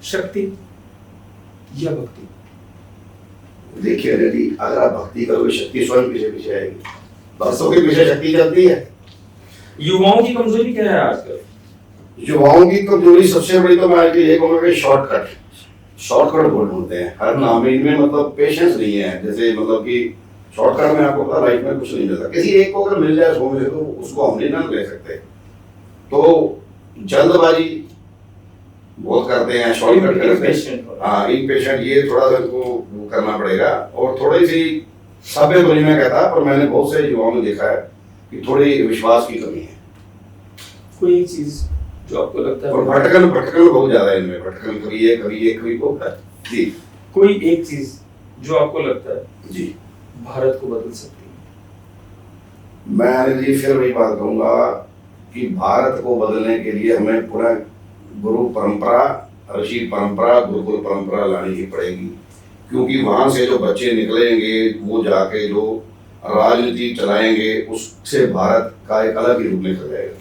शक्ति या भक्ति? देखिए यदि अगर आप भक्ति करोगे, शक्ति स्वयं पीछे पीछे आएगी। बरसों के पीछे शक्ति चलती है। युवाओं की कमजोरी क्या है आजकल? युवाओं की कमजोरी सबसे बड़ी तो मैं ये कहूँगा कि शॉर्टकट बहुत ढूंढते हैं हर काम में। इनमें मतलब पेशेंस नहीं है। जैसे मतलब कि शॉर्टकट में आपको पता लाइफ में कुछ नहीं मिलता। किसी एक को अगर मिल जाए 100 में से तो उसको हम नहीं ना ले सकते। तो जल्दबाजी बहुत करते हैं, शॉर्टकट करते हैं। हाँ, इम्पेशेंट, ये थोड़ा सा इनको वो करना पड़ेगा। और थोड़ी सी सभ्य तो नहीं मैं कहता, पर मैंने बहुत से युवाओं में देखा है कि थोड़ी विश्वास की कमी है। कोई एक चीज जो आपको लगता है? और भटकन बहुत ज्यादा है इनमें। भटकन कभी वो जी। कोई एक चीज जो आपको लगता है जी भारत को बदल सकती है? मैं अनिल जी फिर वही बात कहूंगा कि भारत को बदलने के लिए हमें पूरा गुरु परंपरा, ऋषि परंपरा, गुरुकुल परंपरा लानी ही पड़ेगी। क्योंकि वहां से जो बच्चे निकलेंगे वो जाके जो राजनीति चलाएंगे उससे भारत का एक अलग ही रूप निकल जाएगा।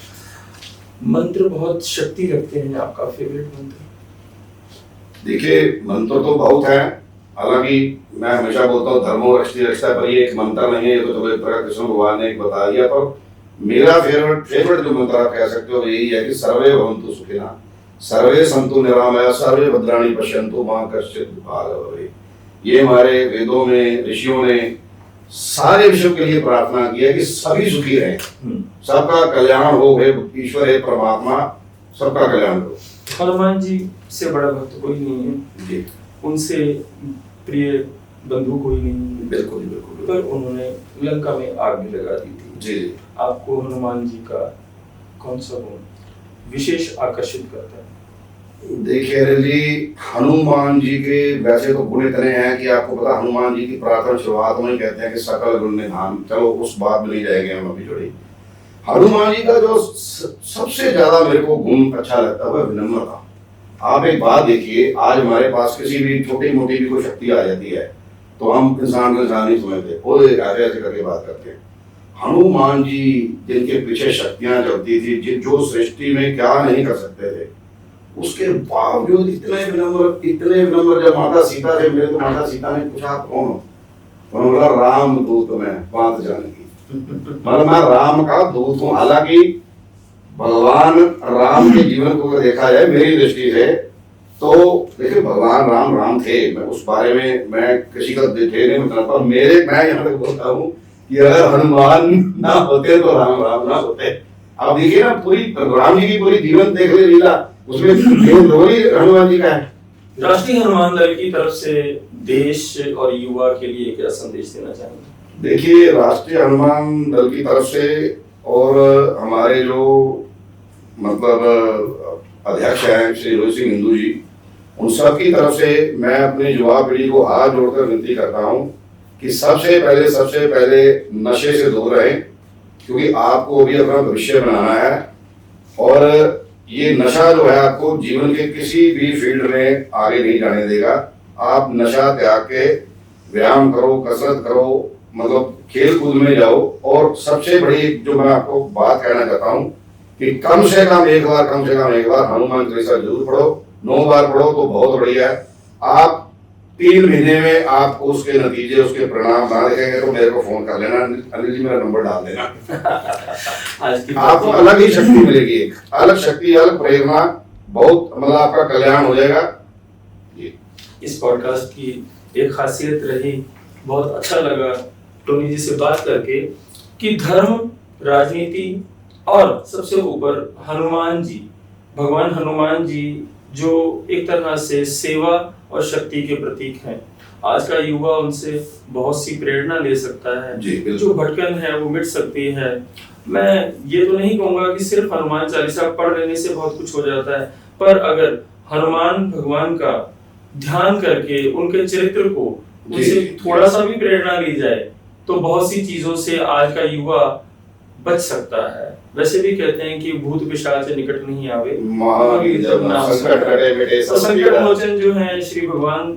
मंत्र बहुत शक्ति रखते हैं, आपका फेवरेट मंत्र? देखिए, मंत्र तो बहुत है। हालांकि मैं हमेशा बोलता हूँ धर्मो रक्षति रक्षता, पर ये एक मंत्र नहीं है। ये तो चलो एक प्रकार कृष्ण भगवान ने एक बता दिया। पर मेरा फेवरेट जो मंत्र आप कह सकते हो यही है कि सर्वे भवन्तु सुखिनः, सर्वे सन्तु निरामया, सर्वे भद्राणि पश्यन्तु मा कश्चित् दुःखाय भवेत्। ये हमारे वेदों में ऋषियों ने सारे विश्व के लिए प्रार्थना की है कि सभी सुखी रहें, सबका कल्याण हो। हे ईश्वर, हे परमात्मा, सबका कल्याण हो। हनुमान जी से बड़ा भक्त कोई नहीं है जी, उनसे प्रिय बंधु कोई नहीं है। बिल्कुल बिल्कुल। पर उन्होंने लंका में आग भी लगा दी थी। जी, आपको हनुमान जी का कौन सा गुण विशेष आकर्षित करता है? देखिए अनिल जी, हनुमान जी के वैसे तो गुण इतने हैं कि आपको पता, हनुमान जी की प्रार्थना शुरुआत में ही कहते हैं कि सकल गुण निधान। चलो उस बात में नहीं जाएंगे हम अभी जोड़ी। हनुमान जी का जो सबसे ज्यादा मेरे को गुण अच्छा लगता है वह विनम्रता। आप एक बात देखिए, आज हमारे पास किसी भी छोटी मोटी भी कोई शक्ति आ जाती है तो हम इंसान को इंसान नहीं समझते, वो ऐसे ऐसे करके बात करते हैं। हनुमान जी जिनके पीछे शक्तियां चलती थी, जो सृष्टि में क्या नहीं कर सकते थे, उसके बावजूद इतने विनम्र। जब माता सीता से मिले तो माता सीता ने पूछा आप कौन हो? उन्होंने बोला राम दूत मैं, बात जानकी। मतलब मैं राम का दूत हूँ। हालांकि भगवान राम के जीवन को देखा जाए मेरी दृष्टि से तो देखिए भगवान राम थे। मैं उस बारे में मैं किसी का थे नहीं बताता। मैं यहाँ तक बोलता हूँ कि अगर हनुमान ना होते तो राम ना होते। अब देखिए ना, पूरी राम जी की पूरी जीवन देख ले लीला, उसमें रोल ही हनुमान जी का है। राष्ट्रीय हनुमान दल की तरफ से देश और युवा के लिए क्या संदेश देना चाहेंगे? देखिए, राष्ट्रीय हनुमान दल की तरफ से और हमारे जो मतलब अध्यक्ष हैं श्री रोहित सिंह हिंदू जी, उन सब की तरफ से मैं अपनी युवा पीढ़ी को हाथ जोड़कर विनती करता हूँ कि सबसे पहले नशे से दूर रहें। क्योंकि आपको भी अपना भविष्य बनाना है और ये नशा जो है आपको जीवन के किसी भी फील्ड में आगे नहीं जाने देगा। आप नशा त्याग के व्यायाम करो, कसरत करो, मतलब खेल कूद में जाओ। और सबसे बड़ी जो मैं आपको बात कहना चाहता हूँ कि कम से कम एक बार हनुमान चालीसा जरूर पढ़ो। 9 बार पढ़ो तो बहुत बढ़िया है। आप 3 महीने में आपको उसके नतीजे, उसके परिणाम ना देखेंगे तो मेरे को फोन कर लेना, अनिल जी मेरा नंबर डाल देना। आपको अलग ही शक्ति मिलेगी, एक अलग शक्ति, अलग प्रेरणा, बहुत मतलब आपका कल्याण हो जाएगा। इस पॉडकास्ट की एक खासियत रही, बहुत अच्छा लगा टोनी जी से बात करके कि धर्म, राजनीति और सबसे ऊपर हनुमान जी, भगवान हनुमान जी जो एक तरह से सेवा और शक्ति के प्रतीक हैं। आज का युवा उनसे बहुत सी प्रेरणा ले सकता है। जो भटकन है वो मिट सकती है। मैं ये तो नहीं कहूंगा कि सिर्फ हनुमान चालीसा पढ़ लेने से बहुत कुछ हो जाता है, पर अगर हनुमान भगवान का ध्यान करके उनके चरित्र को, उनसे थोड़ा सा भी प्रेरणा ली जाए तो बहुत सी चीजों से आज का युवा बच सकता है। वैसे भी कहते हैं कि भूत पिशाच से निकट नहीं आवे, संकट मोचन जो है श्री भगवान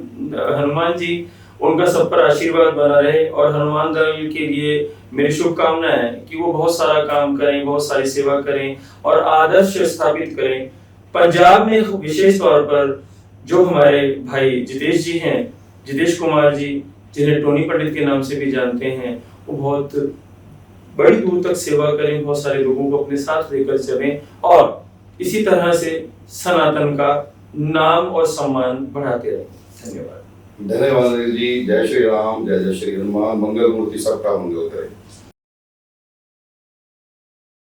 हनुमान जी, उनका सब पर आशीर्वाद बना रहे। और हनुमान दल के लिए मेरी शुभकामनाएं है कि वो बहुत सारा काम करें, बहुत सारी सेवा करें और आदर्श स्थापित करें। पंजाब में विशेष तौर पर जो हमारे भाई जितेश जी हैं, जितेश कुमार जी, जिन्हें टोनी पंडित के नाम से भी जानते हैं, वो बहुत बड़ी दूर तक सेवा करें, बहुत सारे लोगों को अपने साथ लेकर चलें और इसी तरह से सनातन का नाम और सम्मान बढ़ाते रहें। धन्यवाद। धन्यवाद जी। जय श्री राम, जय जय श्री हनुमान। मंगल मूर्ति सबका मंगल करे।